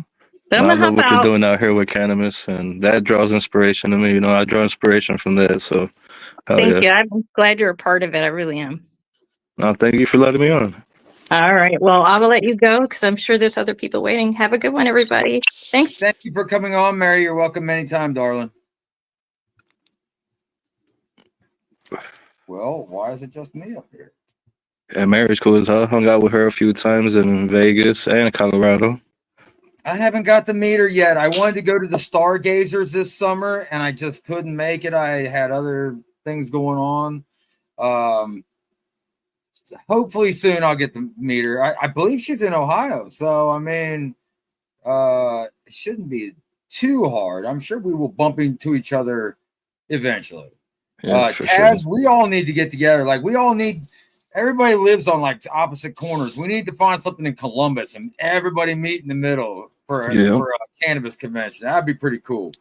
But I'm I gonna love what hop you're out. doing out here with cannabis, and that draws inspiration to me. I draw inspiration from that. So, Thank you. I'm glad you're a part of it. I really am. No, thank you for letting me on. All right. Well, I will let you go because I'm sure there's other people waiting. Have a good one, everybody. Thanks. Thank you for coming on, Mary. You're welcome anytime, darling. Well, why is it just me up here? Yeah, Mary's cool as hell. Hung out with her a few times in Vegas and Colorado. I haven't got the meter yet. I wanted to go to the Stargazers this summer, and I just couldn't make it. I had other things going on. Hopefully soon I'll get the meter. I believe she's in Ohio, so I mean, it shouldn't be too hard. I'm sure we will bump into each other eventually. Yeah, for Taz, sure. we all need to get together. Like we all need. Everybody lives on like opposite corners. We need to find something in Columbus and everybody meet in the middle for a cannabis convention. That'd be pretty cool.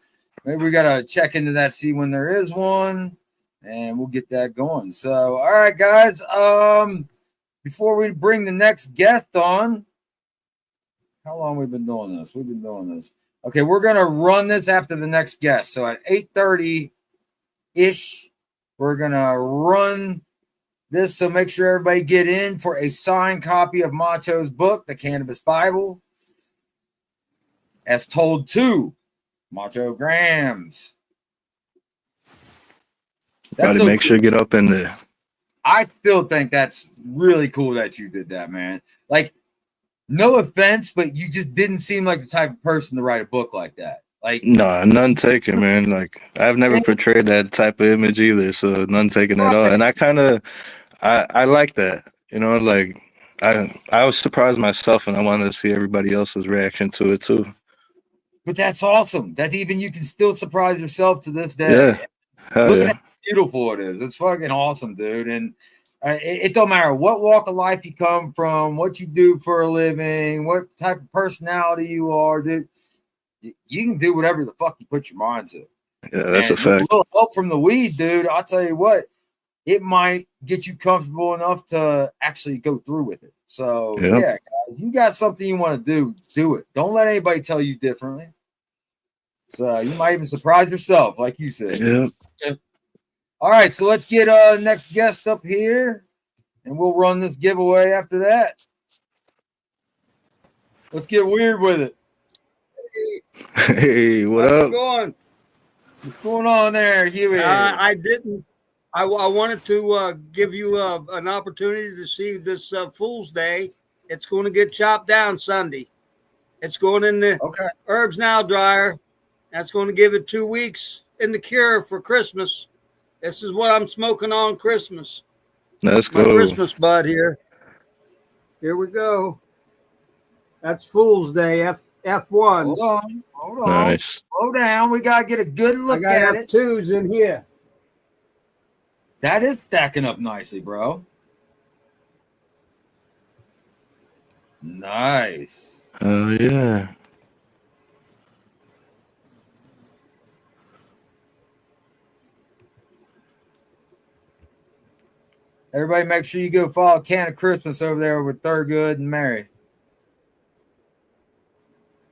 Maybe we gotta check into that, see when there is one, and we'll get that going. So, all right, guys. Before we bring the next guest on, how long we've been doing this? We've been doing this. Okay, we're gonna run this after the next guest. So at 8:30 ish, we're gonna run this. So make sure everybody get in for a signed copy of Macho's book, The Cannabis Bible, as told to Macho Grams. That's so make cool. Sure you get up in there. I still think that's really cool that you did that, man. Like, no offense, but you just didn't seem like the type of person to write a book like that. Like, no, none taken, man. Like, I've never portrayed that type of image either, so none taken at all. And I like that, you know. Like, I was surprised myself, and I wanted to see everybody else's reaction to it too. But that's awesome. That even you can still surprise yourself to this day. Yeah, look at how beautiful it is. It's fucking awesome, dude. And it don't matter what walk of life you come from, what you do for a living, what type of personality you are, dude. You can do whatever the fuck you put your mind to. Yeah, that's a fact. A little help from the weed, dude. I'll tell you what, it might get you comfortable enough to actually go through with it. So, yeah, guys, you got something you want to do it. Don't let anybody tell you differently. So you might even surprise yourself, like you said. Yeah. All right, so let's get next guest up here, and we'll run this giveaway after that. Let's get weird with it. Hey, what How's up? it going? What's going on there, Huey? I didn't. I wanted to give you an opportunity to see this Fool's Day. It's going to get chopped down Sunday. It's going in the Herbs Now dryer. That's going to give it 2 weeks in the cure for Christmas. This is what I'm smoking on Christmas. Let's go. My Christmas bud here. Here we go. That's Fool's Day, F1. Hold on. Nice. Slow down. We got to get a good look at it. F2s in here. That is stacking up nicely, bro. Nice. Oh, yeah. Everybody make sure you go follow Can of Christmas over there with Thurgood and Mary.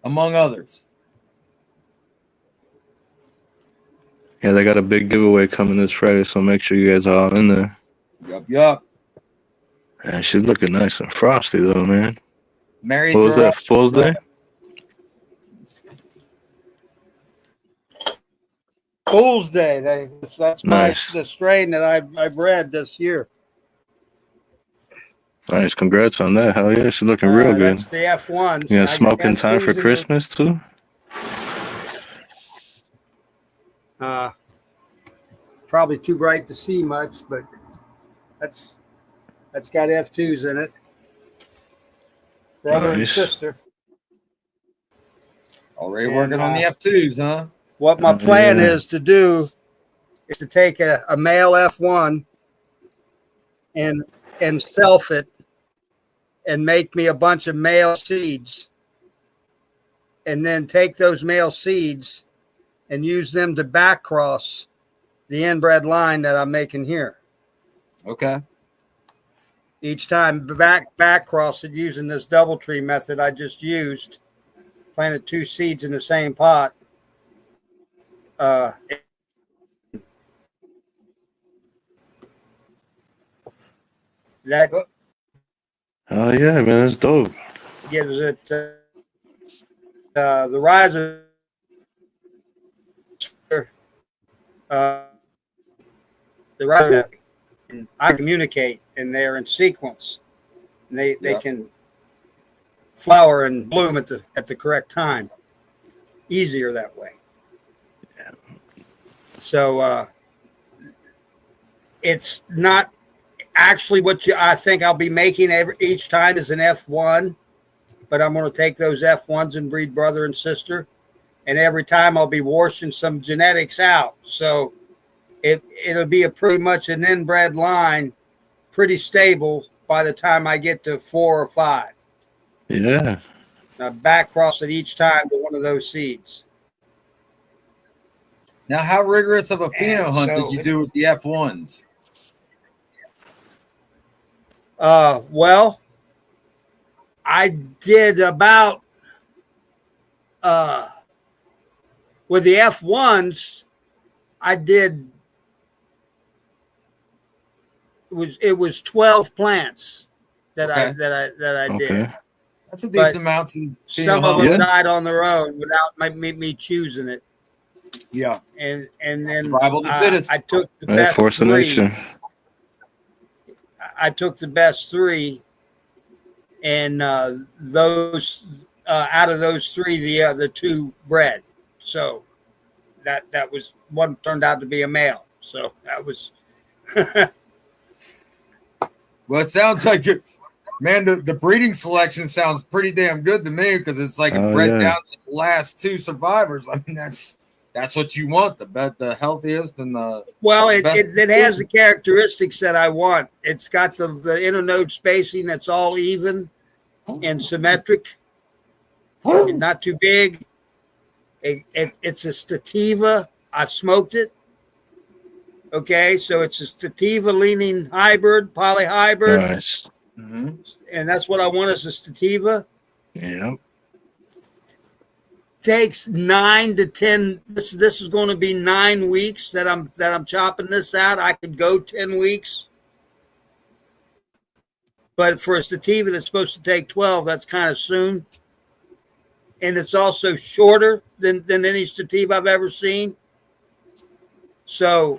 Among others. Yeah, they got a big giveaway coming this Friday, so make sure you guys are all in there. Yup. Man, she's looking nice and frosty, though, man. Mary, what was that, Fool's Day? Fool's Day. That's nice. The strain that I bred this year. Nice, congrats on that. Hell yeah, she's looking real good. That's the F1s. Yeah, smoking time for Christmas too? Probably too bright to see much, but that's got F2s in it. Brother and sister. Already working on the F2s, huh? What my plan is to do is to take a male F1 and self it and make me a bunch of male seeds, and then take those male seeds and use them to back cross the inbred line that I'm making here. Okay. Each time back cross it using this double tree method I just used. Planted 2 seeds in the same pot. That oh yeah, man, that's dope. Gives it the riser. The riser. I communicate, and they're in sequence. And they can flower and bloom at the correct time. Easier that way. So it's not actually what I think I'll be making each time is an F1, but I'm going to take those F1s and breed brother and sister, and every time I'll be washing some genetics out. So it'll be pretty much an inbred line, pretty stable by the time I get to 4 or 5. Yeah. I back cross it each time to one of those seeds. Now, how rigorous of a pheno hunt so- did you do with the F1s? Well, I did about with the F1s, I did it was 12 plants that I Okay. did. That's a decent But amount to Some pheno of them hunt. died on their own without me choosing it. Yeah. And then Survival of the fittest. I took the Hey, best force of 3. nature. I took the best 3, and those out of those 3, the 2 bred. So that was one turned out to be a male. So that was. Well, it sounds like it, man. The breeding selection sounds pretty damn good to me because it's like it Oh, bred yeah. down to the last 2 survivors. I mean, that's what you want. The healthiest and the Well, it best has the characteristics that I want. It's got the internode spacing that's all even and symmetric, and not too big. It's a sativa. I've smoked it. Okay, so it's a sativa leaning hybrid, polyhybrid, Nice. Mhm. and that's what I want is a sativa. Yeah. Takes 9 to 10. This is going to be 9 weeks that I'm chopping this out. I could go 10 weeks, but for a sativa that's supposed to take 12, that's kind of soon. And it's also shorter than any sativa I've ever seen. So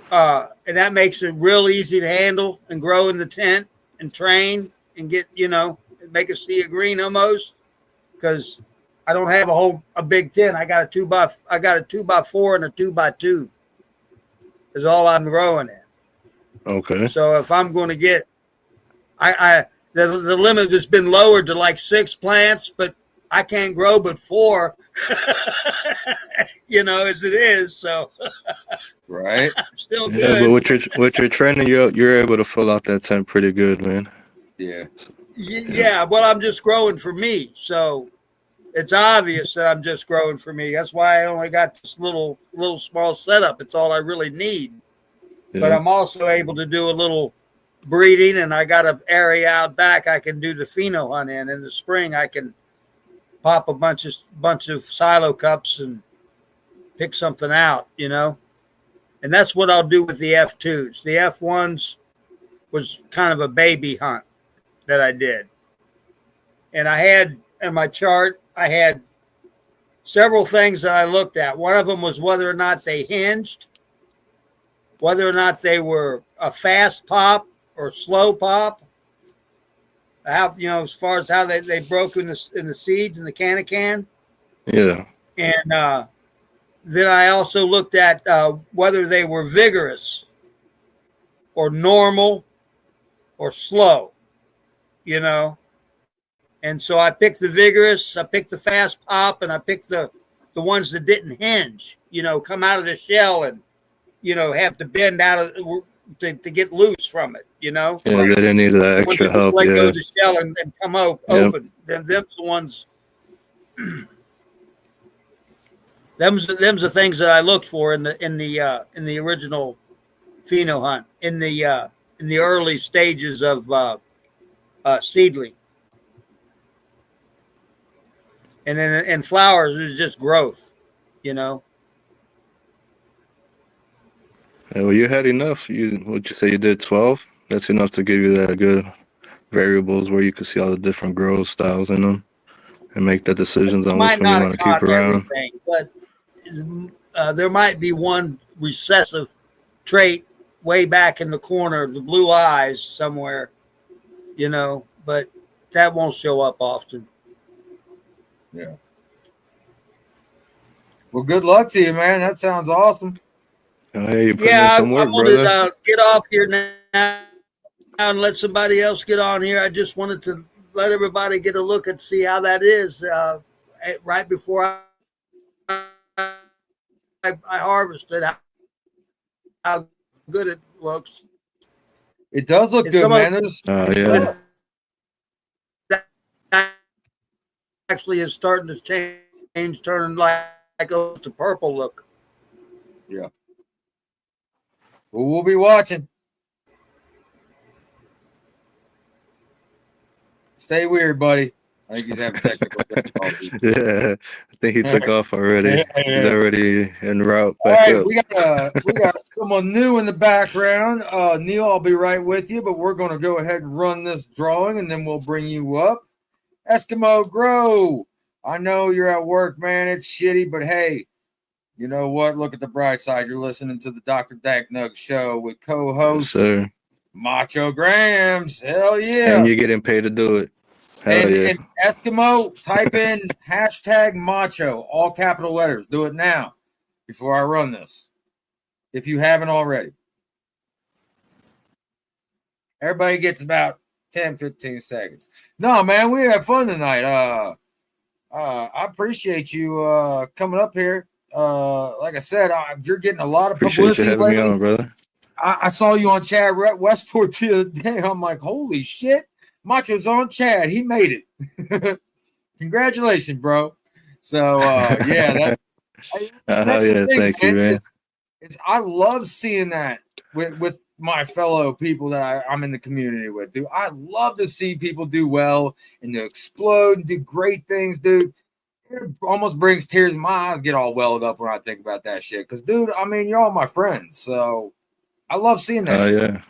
and that makes it real easy to handle and grow in the tent and train and get make a sea of green almost, because I don't have a big tent. I got a 2x4 and a 2x2 is all I'm growing in. Okay. So if I'm going to get, the limit has been lowered to like 6 plants, but I can't grow but 4, as it is. So Right. I'm still Yeah, good. but with your training, you're able to fill out that tent pretty good, man. Yeah. Yeah, well, I'm just growing for me. So it's obvious that I'm just growing for me. That's why I only got this little small setup. It's all I really need. Yeah. But I'm also able to do a little breeding, and I got an area out back I can do the pheno hunt in. In the spring, I can pop a bunch of silo cups and pick something out, And that's what I'll do with the F2s. The F1s was kind of a baby hunt that I did. And I had in my chart, I had several things that I looked at. One of them was whether or not they hinged, whether or not they were a fast pop or slow pop. How, as far as how they broke in the seeds in the can. Yeah. And then I also looked at whether they were vigorous or normal or slow, And so I picked the vigorous, I picked the fast pop, and I picked the ones that didn't hinge, come out of the shell and, have to bend out of to get loose from it, Yeah, they didn't need that The ones extra that just help. let go Yeah. of the shell and come open. Them's the ones. Them's the things that I looked for in the original pheno hunt in the early stages of seedling. And then in flowers, it's just growth, Yeah, well, you had enough. Would you say you did 12? That's enough to give you that good variables where you could see all the different growth styles in them and make the decisions on which might one you not want to have keep caught around. everything, but there might be one recessive trait way back in the corner, the blue eyes somewhere, but that won't show up often. Yeah. Well, good luck to you, man. That sounds awesome. Oh, hey, you put in Yeah, some I work, wanted brother. to get off here now and let somebody else get on here. I just wanted to let everybody get a look and see how that is right before I harvested, how good it looks. It does look And good, some of man. There's, Oh yeah. it actually is starting to change, turning like a purple look. yeah. Well, we'll be watching. Stay weird, buddy. I think he's having technical difficulties. Yeah. I think he took off already. Yeah, He's yeah. already en route All back right, up. we got someone new in the background. Neil, I'll be right with you, but we're going to go ahead and run this drawing, and then we'll bring you up. Eskimo Grow. I know you're at work, man. It's shitty, but hey, you know what? Look at the bright side. You're listening to the Dr.DankNugz show with Yes, co-host sir. Macho Grams. Hell yeah. And you're getting paid to do it. Hell yeah. And Eskimo, type in hashtag Macho, all capital letters. Do it now before I run this, if you haven't already. Everybody gets about 10, 15 seconds. No, man, we had fun tonight. I appreciate you coming up here. Like I said, you're getting a lot of Appreciate you publicity having me lately. on, brother. I saw you on Chad Westport the other day. I'm like, holy shit, Macho's on Chad. He made it. Congratulations, bro. So yeah, that's the Yeah, thing, thank you, man. I love seeing that with my fellow people that I'm in the community with, dude. I love to see people do well and to explode and do great things, dude. It almost brings tears in my eyes, get all welled up when I think about that shit. Because, dude, I mean, you're all my friends, so I love seeing that shit. Yeah.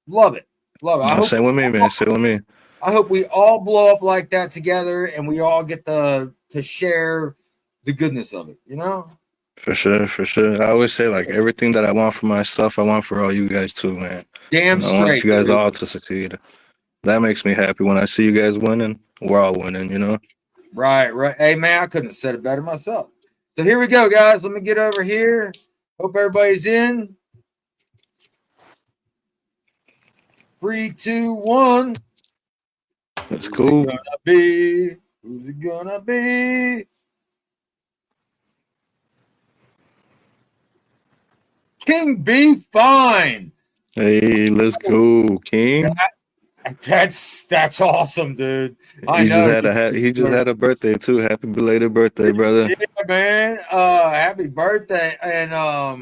Love it. Love it. No, same with me, man. Same with me. I hope we all blow up like that together and we all get to share the goodness of it, you know? For sure, for sure. I always say, like, everything that I want for myself, I want for all you guys too, man. Damn And I want straight. you guys Dude. all to succeed. That makes me happy when I see you guys winning. We're all winning, you know? Right. Hey, man, I couldn't have said it better myself. So here we go, guys. Let me get over here. Hope everybody's in. 3, 2, 1. That's cool. Who's it gonna be? King B Fine. Hey, let's go, King. That's awesome, dude. He just had a birthday too. Happy belated birthday, brother. Yeah, man. Happy birthday. And are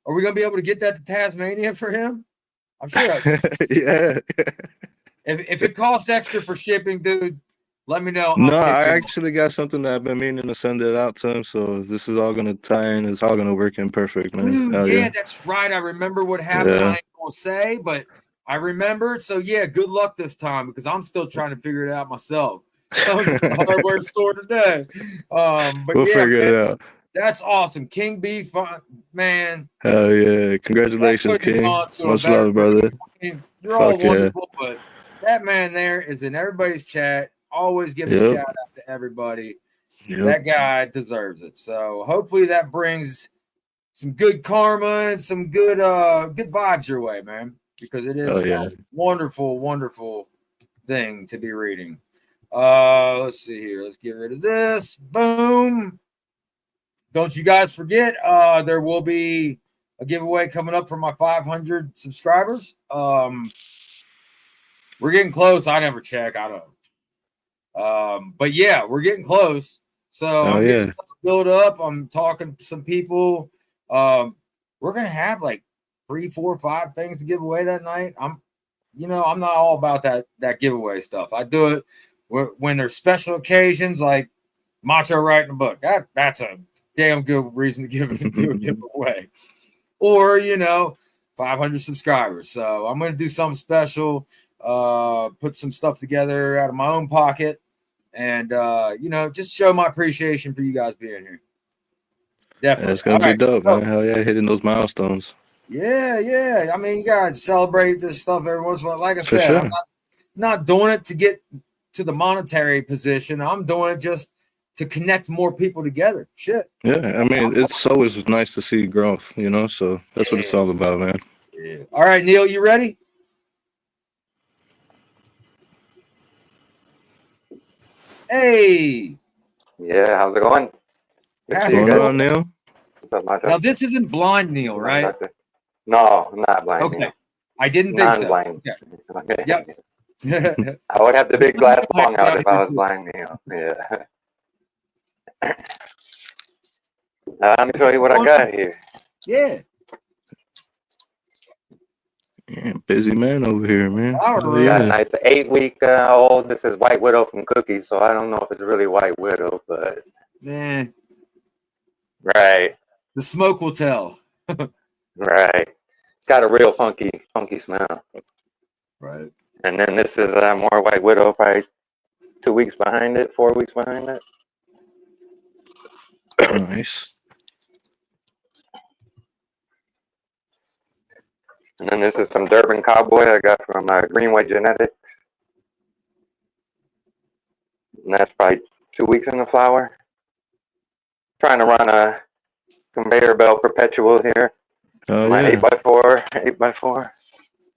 we gonna be able to get that to Tasmania for him? I'm sure. Yeah. If it costs extra for shipping, dude, let me know. No, I actually got something that I've been meaning to send it out to him. So this is all gonna tie in. It's all gonna work in perfect, man. Dude, yeah, that's right. I remember what happened. Yeah. I ain't gonna say, but I remember. So yeah, good luck this time because I'm still trying to figure it out myself. I was at the hardware store today. But we'll yeah, figure man, it out. that's awesome. King B, man. Hell yeah! Congratulations, King. Much love, brother. I mean, you're all Fuck yeah. wonderful, but that man there is in everybody's chat. Always give a shout out to everybody. That guy deserves it. So hopefully that brings some good karma and some good vibes your way, man. Because it is a wonderful, wonderful thing to be reading. Let's see here. Let's get rid of this. Boom. Don't you guys forget, there will be a giveaway coming up for my 500 subscribers. We're getting close. I never check. I don't know. But yeah, we're getting close. So I'm getting stuff built up. I'm talking to some people. We're gonna have like 3, 4, 5 things to give away that night. I'm not all about that giveaway stuff. I do it when there's special occasions like Macho writing a book. That's a damn good reason to do a giveaway. Or 500 subscribers. So I'm gonna do something special. Put some stuff together out of my own pocket, and just show my appreciation for you guys being here. Definitely, it's gonna be dope, man. Hell yeah, hitting those milestones. Yeah. I mean, you gotta celebrate this stuff every once in a while. Like I said, sure. I'm not doing it to get to the monetary position. I'm doing it just to connect more people together. Shit. Yeah, I mean, it's always nice to see growth, you know. So that's what it's all about, man. Yeah. All right, Neil, you ready? Hey. Yeah, how's it going? Good How's to it see you Going guys. on, Neil? What's up, Macho? Now this isn't blind Neil, right? Doctor. No, I'm not blind. Okay. Neil. I didn't think so. Non-blind. Okay. Yep. I would have the big glass bong out if I was Too. blind, Neil. Yeah. Let me show you what I got here. Yeah. Yeah, busy man over here, man. All Oh, right. Got a yeah. nice 8-week old. This is White Widow from Cookies, so I don't know if it's really White Widow, but Man, right, the smoke will tell. right. It's got a real funky smell. Right. And then this is more White Widow, probably 2 weeks behind it, 4 weeks behind it. Nice. And then this is some Durban Cowboy I got from Greenway Genetics. And that's probably 2 weeks in the flower. Trying to run a conveyor belt perpetual here. Oh, My yeah. 8x4.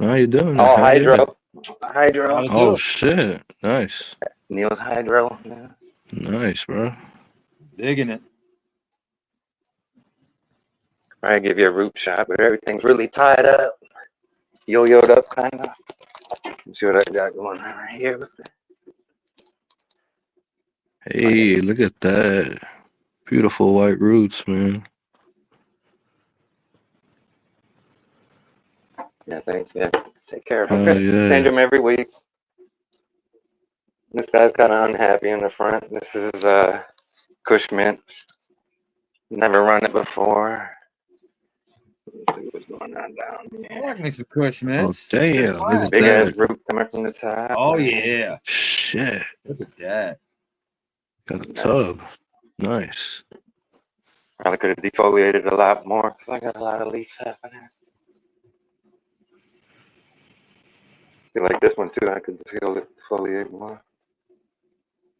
How you doing? All Hell hydro. yeah. Hydro. Oh, shit. Nice. That's Neil's hydro. Yeah. Nice, bro. Digging it. I give you a root shot, but everything's really tied up. Yo-yoed up, kind of. Let's see what I got going on right here with it. Hey, look at that. Beautiful white roots, man. Yeah, thanks. Yeah, take care of Hell them. yeah. Change them every week. This guy's kind of unhappy in the front. This is Kush Mint. Never run it before. Let's see what's going on down I here. like me some Kush mints. Oh, damn. Look at Big ass that. root coming from the top. Oh yeah. Shit. Look at that. Got a tub. Nice. Probably could have defoliated a lot more because I got a lot of leaves happening. feel like this one too, I could defoliate more.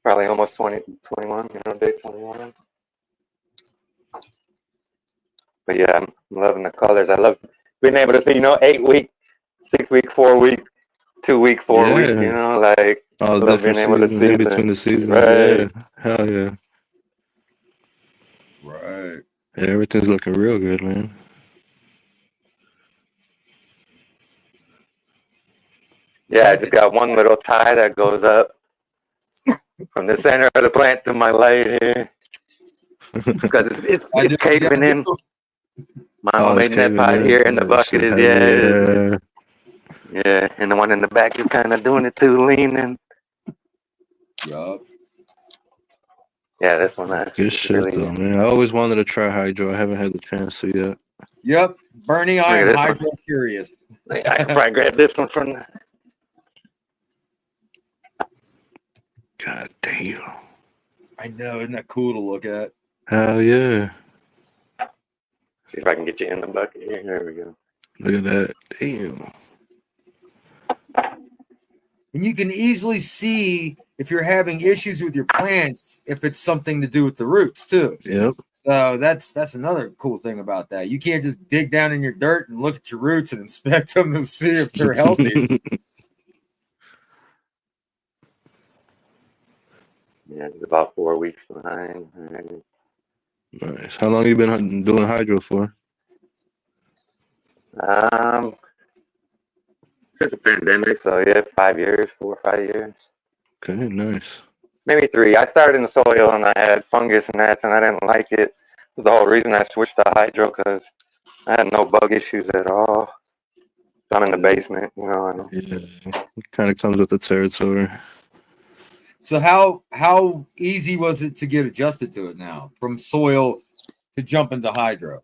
Probably almost 20, 21, you know, day 21. But yeah, I'm loving the colors. I love being able to see, you know, 8 week, 6 week, 4 week, 2 week, 4 week, you know, like all the love being different able to seasons see in between the seasons. right. Yeah. Hell yeah. Right. Yeah, everything's looking real good, man. Yeah, I just got one little tie that goes up from the center of the plant to my light here. Because it's caving in. My homemade net pot here in the bucket is, yeah, and the one in the back is kind of doing it too, leaning. Yup. Yeah, this one. Good shit, really, though, man. I always wanted to try hydro. I haven't had the chance to yet. Yep. Bernie, I am hydro curious. I can probably grab this one from the... God damn. I know, isn't that cool to look at? Hell yeah. See if I can get you in the bucket here. There we go. Look at that. Damn. And you can easily see if you're having issues with your plants, if it's something to do with the roots too. Yep. So that's another cool thing about that. You can't just dig down in your dirt and look at your roots and inspect them to see if they're healthy. Yeah, it's about 4 weeks behind. Nice. How long you been doing hydro for? Since the pandemic, so yeah, 5 years, 4 or 5 years. Okay, nice. Maybe 3. I started in the soil and I had fungus and that, and I didn't like it. The whole reason I switched to hydro because I had no bug issues at all. I'm in the basement, you know. And yeah, it kind of comes with the territory. So how easy was it to get adjusted to it now, from soil to jump into hydro?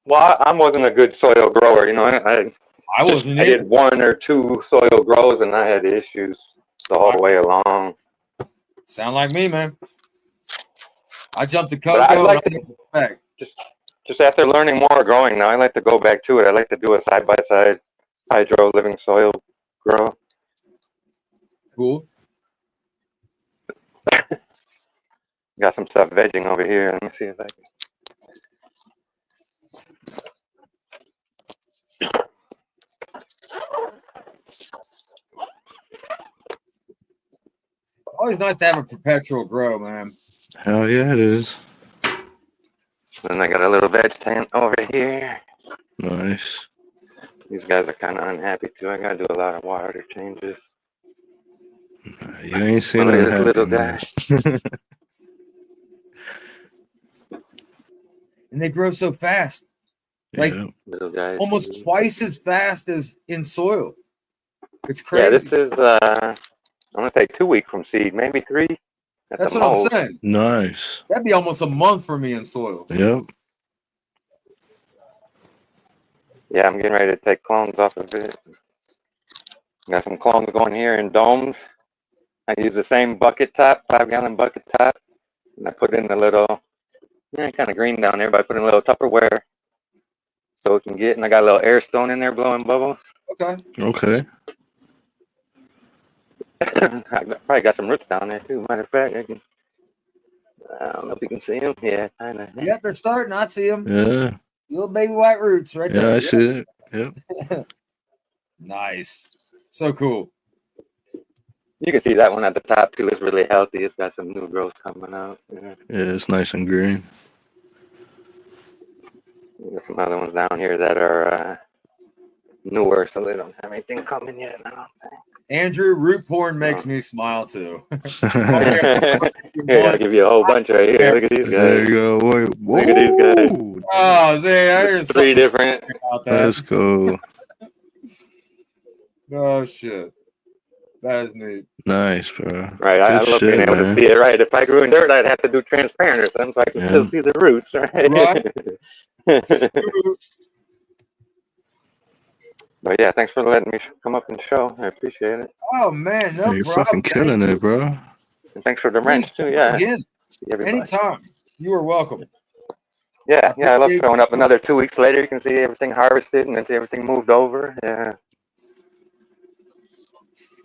well, I wasn't a good soil grower, you know. I wasn't. I did 1 or 2 soil grows and I had issues the whole way along. Sound like me, man. I jumped to But I'd cocoa. like to, just after learning more growing now, I like to go back to it. I like to do a side-by-side hydro living soil grow. Cool. Got some stuff vegging over here. Let me see if I can. Always nice to have a perpetual grow, man. Hell yeah, it is. Then I got a little veg tent over here. Nice. These guys are kind of unhappy too. I gotta do a lot of water changes. You ain't seen Look them at this little happy, guy. And they grow so fast. Like Yeah. Little guys. almost twice as fast as in soil. It's Yeah, crazy. this is I'm gonna say 2 weeks from seed, maybe 3. That's the what most. I'm saying. Nice. That'd be almost a month for me in soil. Yep. Yeah, I'm getting ready to take clones off of it. Got some clones going here in domes. I use the same bucket top, 5-gallon bucket top, and I put in the little, kind of green down there, but I put in a little Tupperware so it can get, and I got a little air stone in there blowing bubbles. Okay. Okay. I probably got some roots down there too. Matter of fact, I don't know if you can see them. Yeah, kind of. Yep, they're starting. I see them. Yeah. Little baby white roots right Yeah, there. I see it. Yep. Nice. So cool. You can see that one at the top too. It's really healthy. It's got some new growth coming out. Yeah. Yeah, it's nice and green. Got some other ones down here that are newer, so they don't have anything coming yet. I don't think. Andrew, root porn makes me smile too. Here, I'll give you a whole bunch right here. Look at these guys. There you go. Wait, Look at these guys. Oh, Zay, I heard 3 different. about that. Let's go. Oh shit. That is neat. Nice, bro. Right, I Good love being shit, able to man. see it. Right, if I grew in dirt, I'd have to do transparent or something so I can Yeah. still see the roots. Right. But yeah, thanks for letting me come up and show. I appreciate it. Oh man, no You're problem. fucking killing it, bro. And thanks for the rent too. Yeah. Again, See everybody. anytime. You are welcome. Yeah, I love appreciate showing you. up another 2 weeks later. You can see everything harvested and then see everything moved over. Yeah.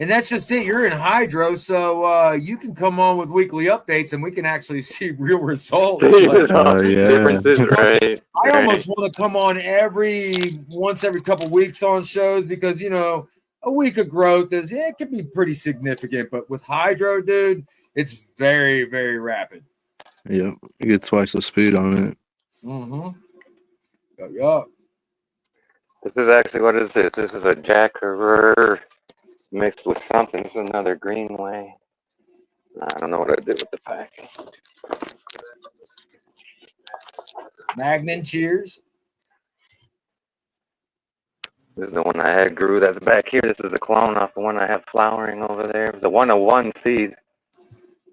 And that's just it. You're in hydro, so you can come on with weekly updates, and we can actually see real results. Like, Yeah. Differences, right? I almost want to come on once every couple weeks on shows because a week of growth it can be pretty significant. But with hydro, dude, it's very, very rapid. Yep. You get twice the speed on it. Mm-hmm. Yeah. This is actually, what is this? This is a Jackarer mixed with something. This is another Greenway. I don't know what I did with the pack. Magnin cheers. This is the one I had grew that's back here. This is the clone off the one I have flowering over there. It was a 101 seed.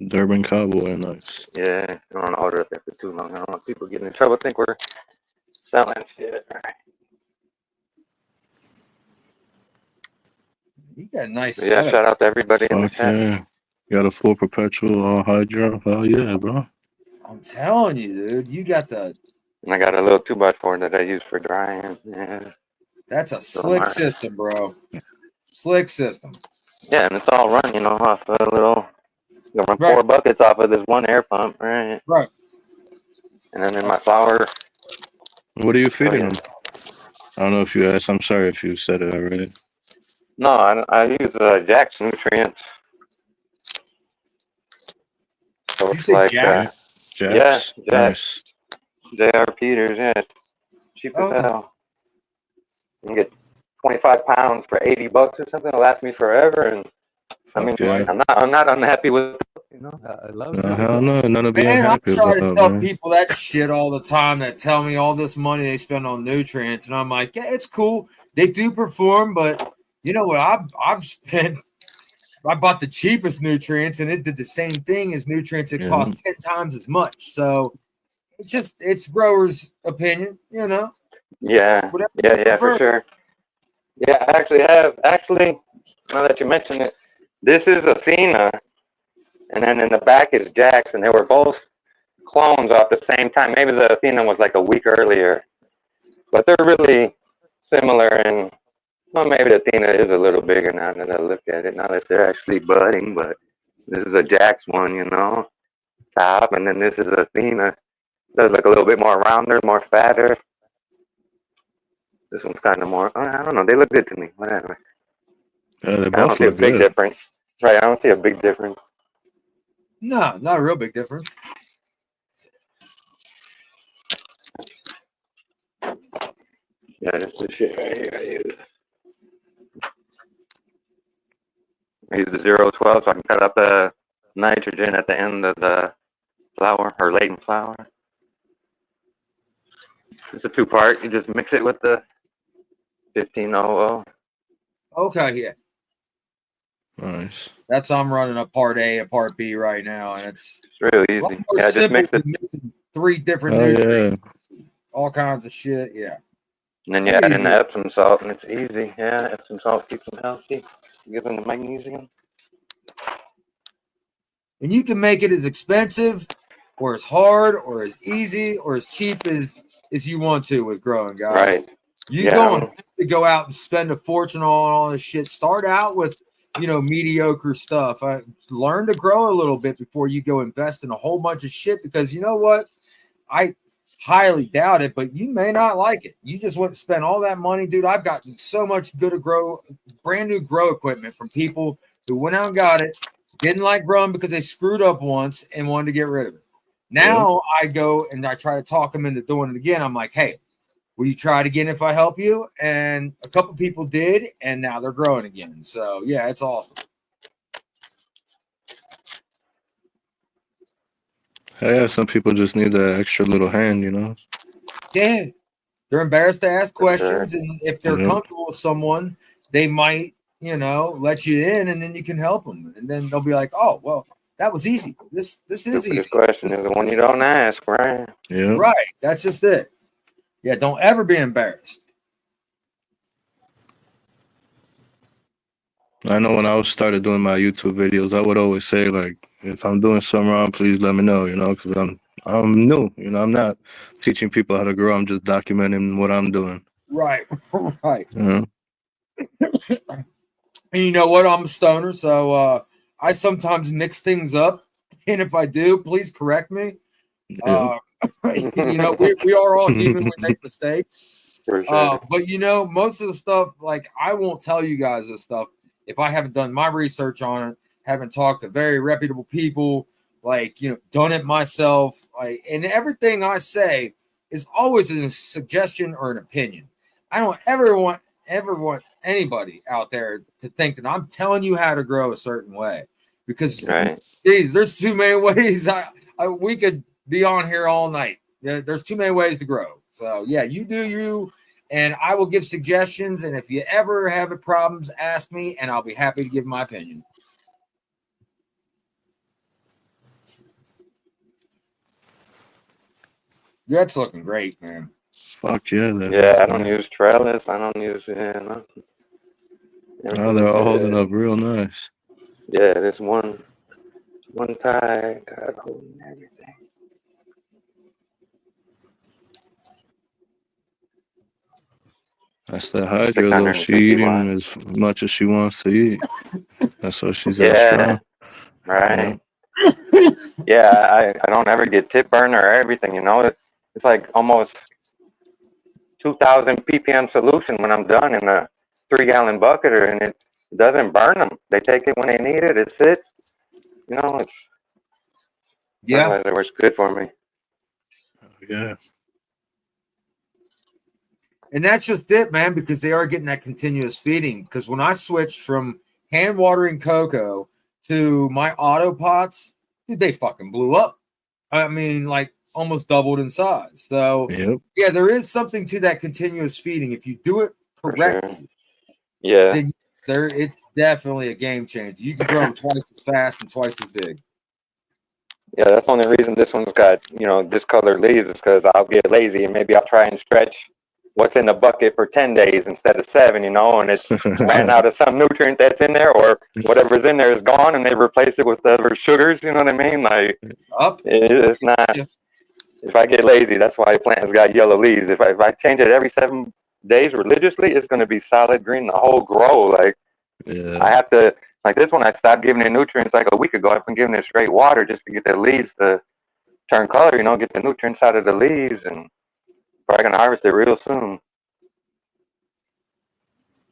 Durban Cowboy, nice. Yeah, I don't want to hold it up there for too long. I don't want people getting in trouble. Think we're selling shit. All right. You got a nice Yeah, setup. shout out to everybody in the Fuck chat. yeah. You got a full perpetual all hydro. Hell yeah, bro. I'm telling you, dude. You got And I got a little 2x4 that I use for drying. Yeah. that's a slick system, bro. Slick system. Yeah, and it's all run, off a little. You run Right. 4 buckets off of this one air pump, right? Right. And then in my flower. What are you feeding yeah. them? I don't know if you asked. I'm sorry if you said it already. No, I use Jack's nutrients. So You it's say like Jack? Jax? Yeah, Jack. Nice. J.R. Peters, yeah, cheap as Okay. hell. You can get 25 pounds for $80 or something. It'll last me forever, and I mean, Fuck yeah. I'm not unhappy with. I love No, it. hell no. None of being Man, I happy try to about, tell man. people that shit all the time that tell me all this money they spend on nutrients, and I'm like, yeah, it's cool. They do perform, but you know what? I've spent. I bought the cheapest nutrients, and it did the same thing as nutrients that Yeah. cost 10 times as much. So it's growers' opinion, Yeah, Whatever you yeah, prefer. for sure. Yeah, I actually have. Actually, now that you mention it, this is Athena, and then in the back is Jax, and they were both clones off the same time. Maybe the Athena was like a week earlier, but they're really similar. And well, maybe the Athena is a little bigger now that I look at it. Now that they're actually budding, but this is a Jax one, top, and then this is Athena. Does look a little bit more rounder, more fatter. This one's kind of more. I don't know. They look good to me. Whatever. Yeah, they I don't both see a look big good. difference. Right. I don't see a big difference. No, not a real big difference. Yeah, that's the shit right here I use. I use the 012 so I can cut up the nitrogen at the end of the flower or latent flower. It's a 2-part. You just mix it with the 1500. Okay, yeah. Nice. That's I'm running a part A, a part B right now, and it's It's real a lot easy. more Yeah, just simple mix it. than mixing 3 different Oh nutrients, yeah. all kinds of shit. Yeah. And then you Way add in the easier. Epsom salt, and it's easy. Yeah, Epsom salt keeps them healthy. Give them the magnesium. And you can make it as expensive or as hard or as easy or as cheap as you want to with growing, guys. Right. You Yeah, don't have to go out and spend a fortune on all this shit. Start out with, mediocre stuff. Learn to grow a little bit before you go invest in a whole bunch of shit, because you know what? I highly doubt it, but you may not like it. You just wouldn't spend all that money, dude. I've gotten so much brand new grow equipment from people who went out and got it, didn't like growing because they screwed up once and wanted to get rid of it. Now I go and I try to talk them into doing it again. I'm like, hey, will you try it again if I help you? And a couple people did, and now they're growing again. So yeah, it's awesome. Yeah, some people just need that extra little hand, you know. Yeah, they're embarrassed to ask For sure. questions, and if they're comfortable with someone, they might, let you in, and then you can help them, and then they'll be like, "Oh, well, that was easy. This is easy." Stupidest question is the one you don't ask, right? Yeah. Right. That's just it. Yeah, don't ever be embarrassed. I know when I started doing my YouTube videos, I would always say, like, if I'm doing something wrong, please let me know, because I'm new, I'm not teaching people how to grow. I'm just documenting what I'm doing. Right. Right. Yeah. And you know what? I'm a stoner, so I sometimes mix things up. And if I do, please correct me. Yeah. We are all human. We make mistakes. For sure. But most of the stuff, like, I won't tell you guys this stuff if I haven't done my research on it, haven't talked to very reputable people, like, done it myself. And everything I say is always a suggestion or an opinion. I don't ever want anybody out there to think that I'm telling you how to grow a certain way, because geez, there's too many ways. We could be on here all night. There's too many ways to grow. So yeah, you do you, and I will give suggestions. And if you ever have problems, ask me, and I'll be happy to give my opinion. That's looking great, man. Fuck yeah. Yeah, I don't use trellis. I don't use nothing. Oh, they're all holding up real nice. Yeah, this one tie got holding everything. That's the Hydra, though. She eating as much as she wants to eat. That's what she's Yeah, right. Yeah, I don't ever get tip burn or everything, It's like almost 2,000 ppm solution when I'm done in a 3-gallon bucket, and it doesn't burn them. They take it when they need it. It sits. It works good for me. Yeah. And that's just it, man, because they are getting that continuous feeding. Because when I switched from hand watering cocoa to my auto pots, dude, they fucking blew up. I mean, like, almost doubled in size. So yeah, there is something to that continuous feeding. If you do it correctly, then it's definitely a game changer. You can grow them twice as fast and twice as big. Yeah, that's the only reason this one's got, discolored leaves, is because I'll get lazy and maybe I'll try and stretch what's in the bucket for 10 days instead of 7, and it's ran out of some nutrient that's in there, or whatever's in there is gone, and they replace it with other sugars. You know what I mean? Like, it's not. If I get lazy, that's why the plant has got yellow leaves. If I change it every 7 days religiously, it's going to be solid green the whole grow. Like, I have to Like this one, I stopped giving it nutrients like a week ago. I've been giving it straight water just to get the leaves to turn color, get the nutrients out of the leaves, and probably gonna harvest it real soon.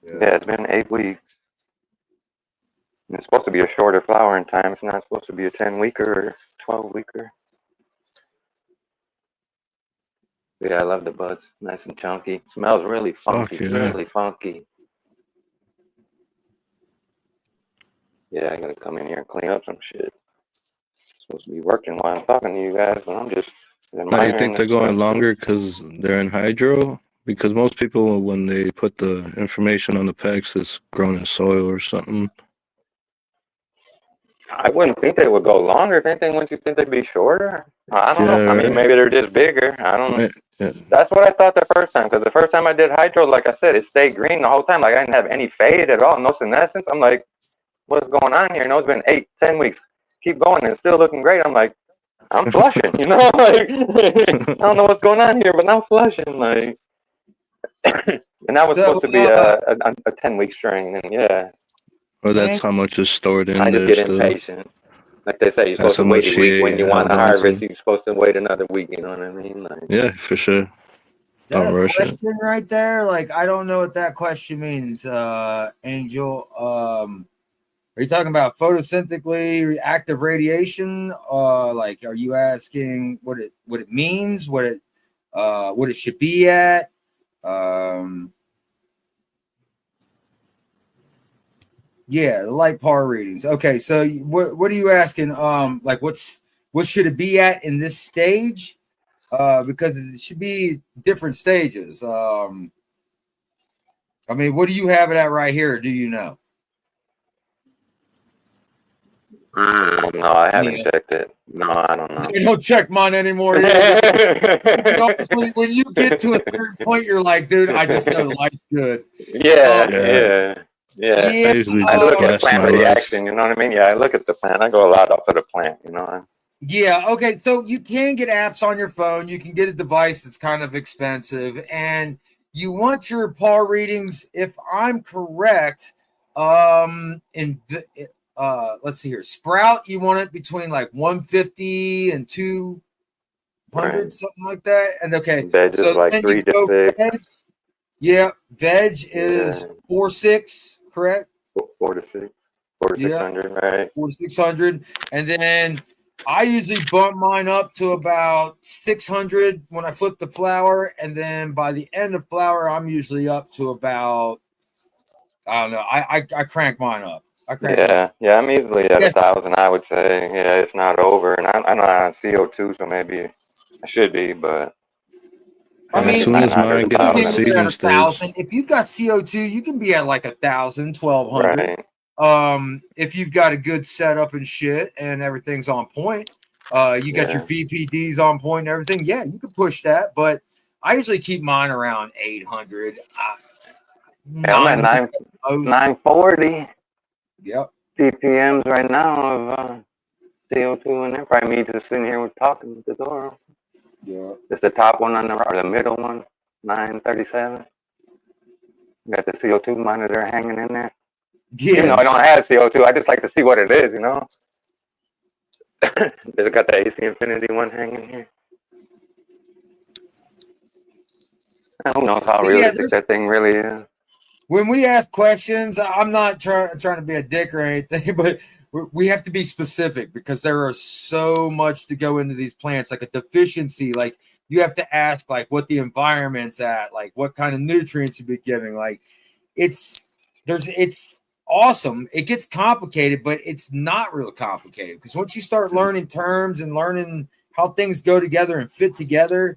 Yeah, it's been 8 weeks. And it's supposed to be a shorter flowering time. It's not supposed to be a 10-weeker or 12-weeker. Yeah, I love the buds. Nice and chunky. Smells really funky. Really funky. Yeah, I gotta come in here and clean up some shit. Supposed to be working while I'm talking to you guys, but I'm just. Now you think they're going longer because they're in hydro? Because most people, when they put the information on the packs, it's grown in soil or something. I wouldn't think they would go longer. If anything, wouldn't you think they'd be shorter? I don't know. I mean, maybe they're just bigger. I don't know. Yeah. That's what I thought the first time. Because the first time I did hydro, like I said, it stayed green the whole time. Like I didn't have any fade at all, no senescence. I'm like, what's going on here? It's been 8, 10 weeks. Keep going, and it's still looking great. I'm like, I'm flushing, like I don't know what's going on here, but I'm flushing, like. And that was supposed to be a 10-week strain, and yeah. Well, that's how much is stored in there. I just get impatient. Like they say, you're supposed to wait a week when you want to harvest. You're supposed to wait another week. You know what I mean? Like, yeah, for sure. Is that a question right there? Like, I don't know what that question means, Angel. Are you talking about photosynthetically active radiation? Like, are you asking what it means? What it should be at? Yeah, the light par readings. Okay, so what are you asking? Like, what should it be at in this stage? Because it should be different stages. I mean, what do you have it at right here? Do you know? No, I haven't checked it. No, I don't know. You don't check mine anymore. When you get to a certain point, you're like, dude, I just know the light's good. Yeah. I look at plant reaction, you know what I mean? Yeah, I look at the plant. I go a lot off of the plant, Yeah, okay. So you can get apps on your phone. You can get a device that's kind of expensive. And you want your par readings, if I'm correct, let's see here. Sprout, you want it between like 150 and 200, something like that. And okay, veg is like 3 to 6. Veg. Yeah, veg is 4-6, correct? 4 to 6, 4 to 600, right? 4 to 600, and then I usually bump mine up to about 600 when I flip the flower, and then by the end of flower, I'm usually up to about, I don't know. I crank mine up. Yeah, I'm easily at 1,000, I would say. Yeah, it's not over. And I'm not on CO2, so maybe I should be, but I mean, as soon as mine gets to the seeding stage, if you've got CO2, you can be at like 1,000, 1,200. Right. If you've got a good setup and shit and everything's on point, you got your VPDs on point and everything. Yeah, you can push that, but I usually keep mine around 800. I'm at 940. Yep. ppms right now of CO2, and they're probably me just sitting here talking with the door. Yeah. It's the top one or the middle one, 937. Got the CO2 monitor hanging in there. Yeah. I don't have CO2. I just like to see what it is, It's got the AC Infinity one hanging here. Who knows how realistic that thing really is. When we ask questions, I'm not trying to be a dick or anything, but we have to be specific because there are so much to go into these plants, like a deficiency. Like you have to ask, like what the environment's at, like what kind of nutrients you've been giving. Like it's awesome. It gets complicated, but it's not real complicated because once you start learning terms and learning how things go together and fit together,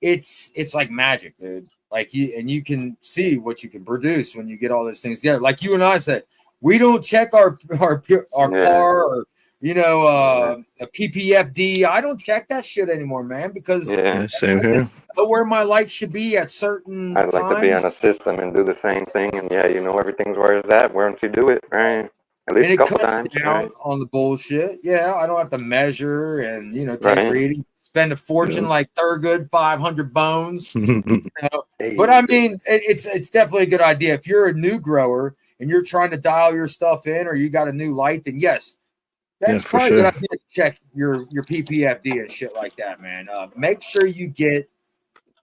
it's like magic, dude. Like you can see what you can produce when you get all those things together. Like you and I said, we don't check our car or a PPFD. I don't check that shit anymore, man, because same here. I know where my light should be at certain I'd like to be on a system and do the same thing, and everything's where it's at. Where don't you do it, right? At least a couple times. Down on the bullshit. Yeah, I don't have to measure and take readings. Spend a fortune like Thurgood, 500 bones. But I mean, it's definitely a good idea if you're a new grower and you're trying to dial your stuff in, or you got a new light, then yes, that's for probably sure. good idea to check your PPFD and shit like that, man. Make sure you get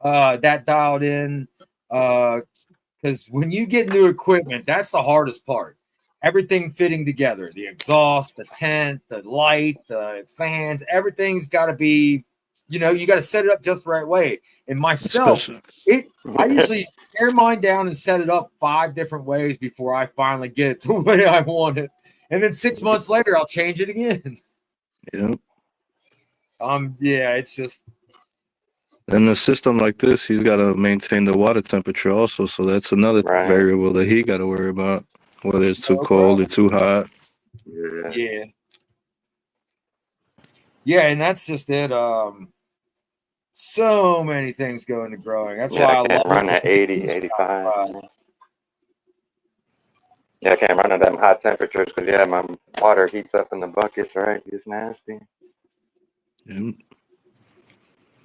that dialed in, because when you get new equipment, that's the hardest part. Everything fitting together, the exhaust, the tent, the light, the fans, everything's got to be, you got to set it up just the right way. And myself, I usually tear mine down and set it up 5 different ways before I finally get it to the way I want it. And then 6 months later, I'll change it again. Yeah. Yeah, it's just. In a system like this, he's got to maintain the water temperature also. So that's another variable that he got to worry about, whether it's too cold or too hot. Yeah. Yeah, and that's just it. So many things go into growing. That's why I can't love run at 80, 85. Yeah, I can't run at them hot temperatures because my water heats up in the buckets, right? It's nasty. Yeah.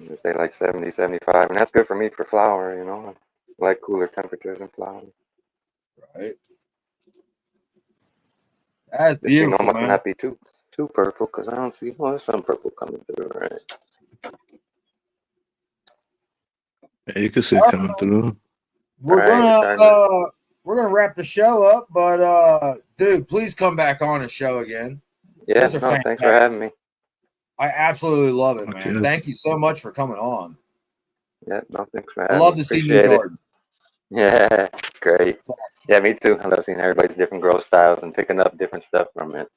You stay like 70, 75, and that's good for me for flower, I like cooler temperatures in flower. Right. That's beautiful, must man. not be too purple because I don't see, there's some purple coming through, right? Yeah, you can see it coming through. We're gonna wrap the show up, but dude, please come back on the show again. Yeah, thanks for having me. I absolutely love it, man. Thank you so much for coming on. Yeah, thanks for having me. I love to see new garden. Yeah, great. Yeah, me too. I love seeing everybody's different growth styles and picking up different stuff from it.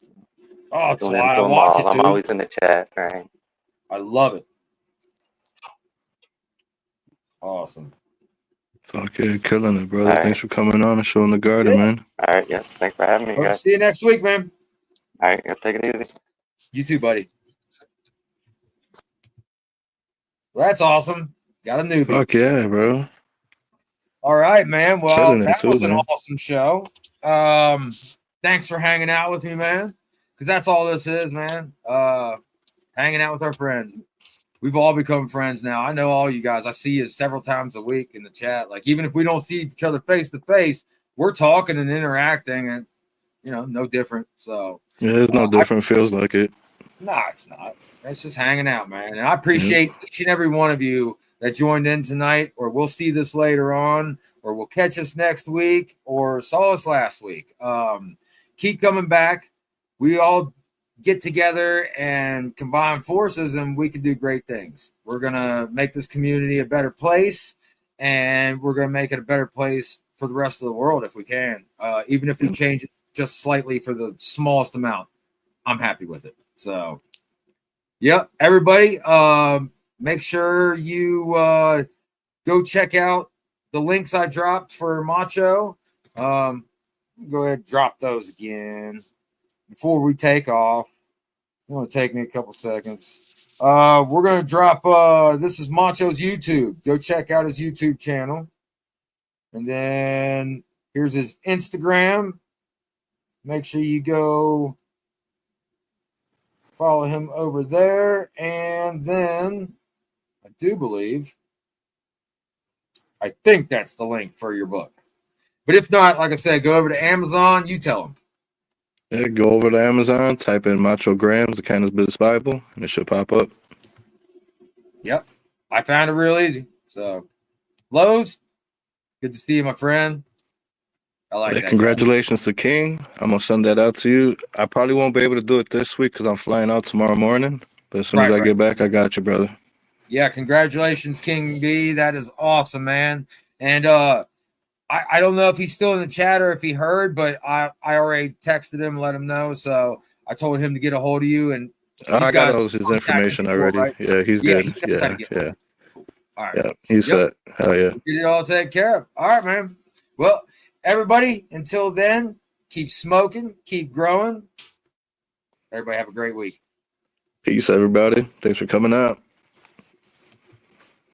Oh, that's why I watch it, dude. I'm always in the chat, right? I love it. Awesome. Okay, killing it, brother. Thanks for coming on and showing the garden, man. All right, yeah. Thanks for having me, guys. See you next week, man. All right, take it easy. You too, buddy. Well, that's awesome. Got a newbie. Fuck yeah, bro. All right, man. Well, that was an man. awesome show. Thanks for hanging out with me, man. Because that's all this is, man. Hanging out with our friends. We've all become friends now. I know all you guys. I see you several times a week in the chat. Like, even if we don't see each other face to face, we're talking and interacting, and no different. So yeah, it's no different. Feels like it. No, it's not. It's just hanging out, man. And I appreciate each and every one of you that joined in tonight, or we'll see this later on, or we'll catch us next week, or saw us last week. Keep coming back. We all get together and combine forces, and we can do great things. We're going to make this community a better place, and we're going to make it a better place for the rest of the world if we can. Even if we change it just slightly for the smallest amount, I'm happy with it. So, yep, everybody, make sure you go check out the links I dropped for Macho. Go ahead and drop those again before we take off. It's going to take me a couple seconds. We're going to drop, this is Macho's YouTube. Go check out his YouTube channel. And then here's his Instagram. Make sure you go follow him over there. And then I think that's the link for your book. But if not, like I said, go over to Amazon. You tell them. Yeah, go over to Amazon, type in Macho Grams, the Cannabis Bible, and it should pop up. Yep. I found it real easy. So, Lowe's, good to see you, my friend. I like that. Congratulations to King. I'm going to send that out to you. I probably won't be able to do it this week because I'm flying out tomorrow morning. But as soon as I get back, I got you, brother. Yeah, congratulations, King B. That is awesome, man. And I don't know if he's still in the chat or if he heard, but I already texted him, let him know. So I told him to get a hold of you. And I got all his information already. Right? Yeah, he's good. Yeah. All right. Yeah, he's set. Hell yeah. Get it all taken care of. All right, man. Well, everybody, until then, keep smoking, keep growing. Everybody have a great week. Peace, everybody. Thanks for coming out.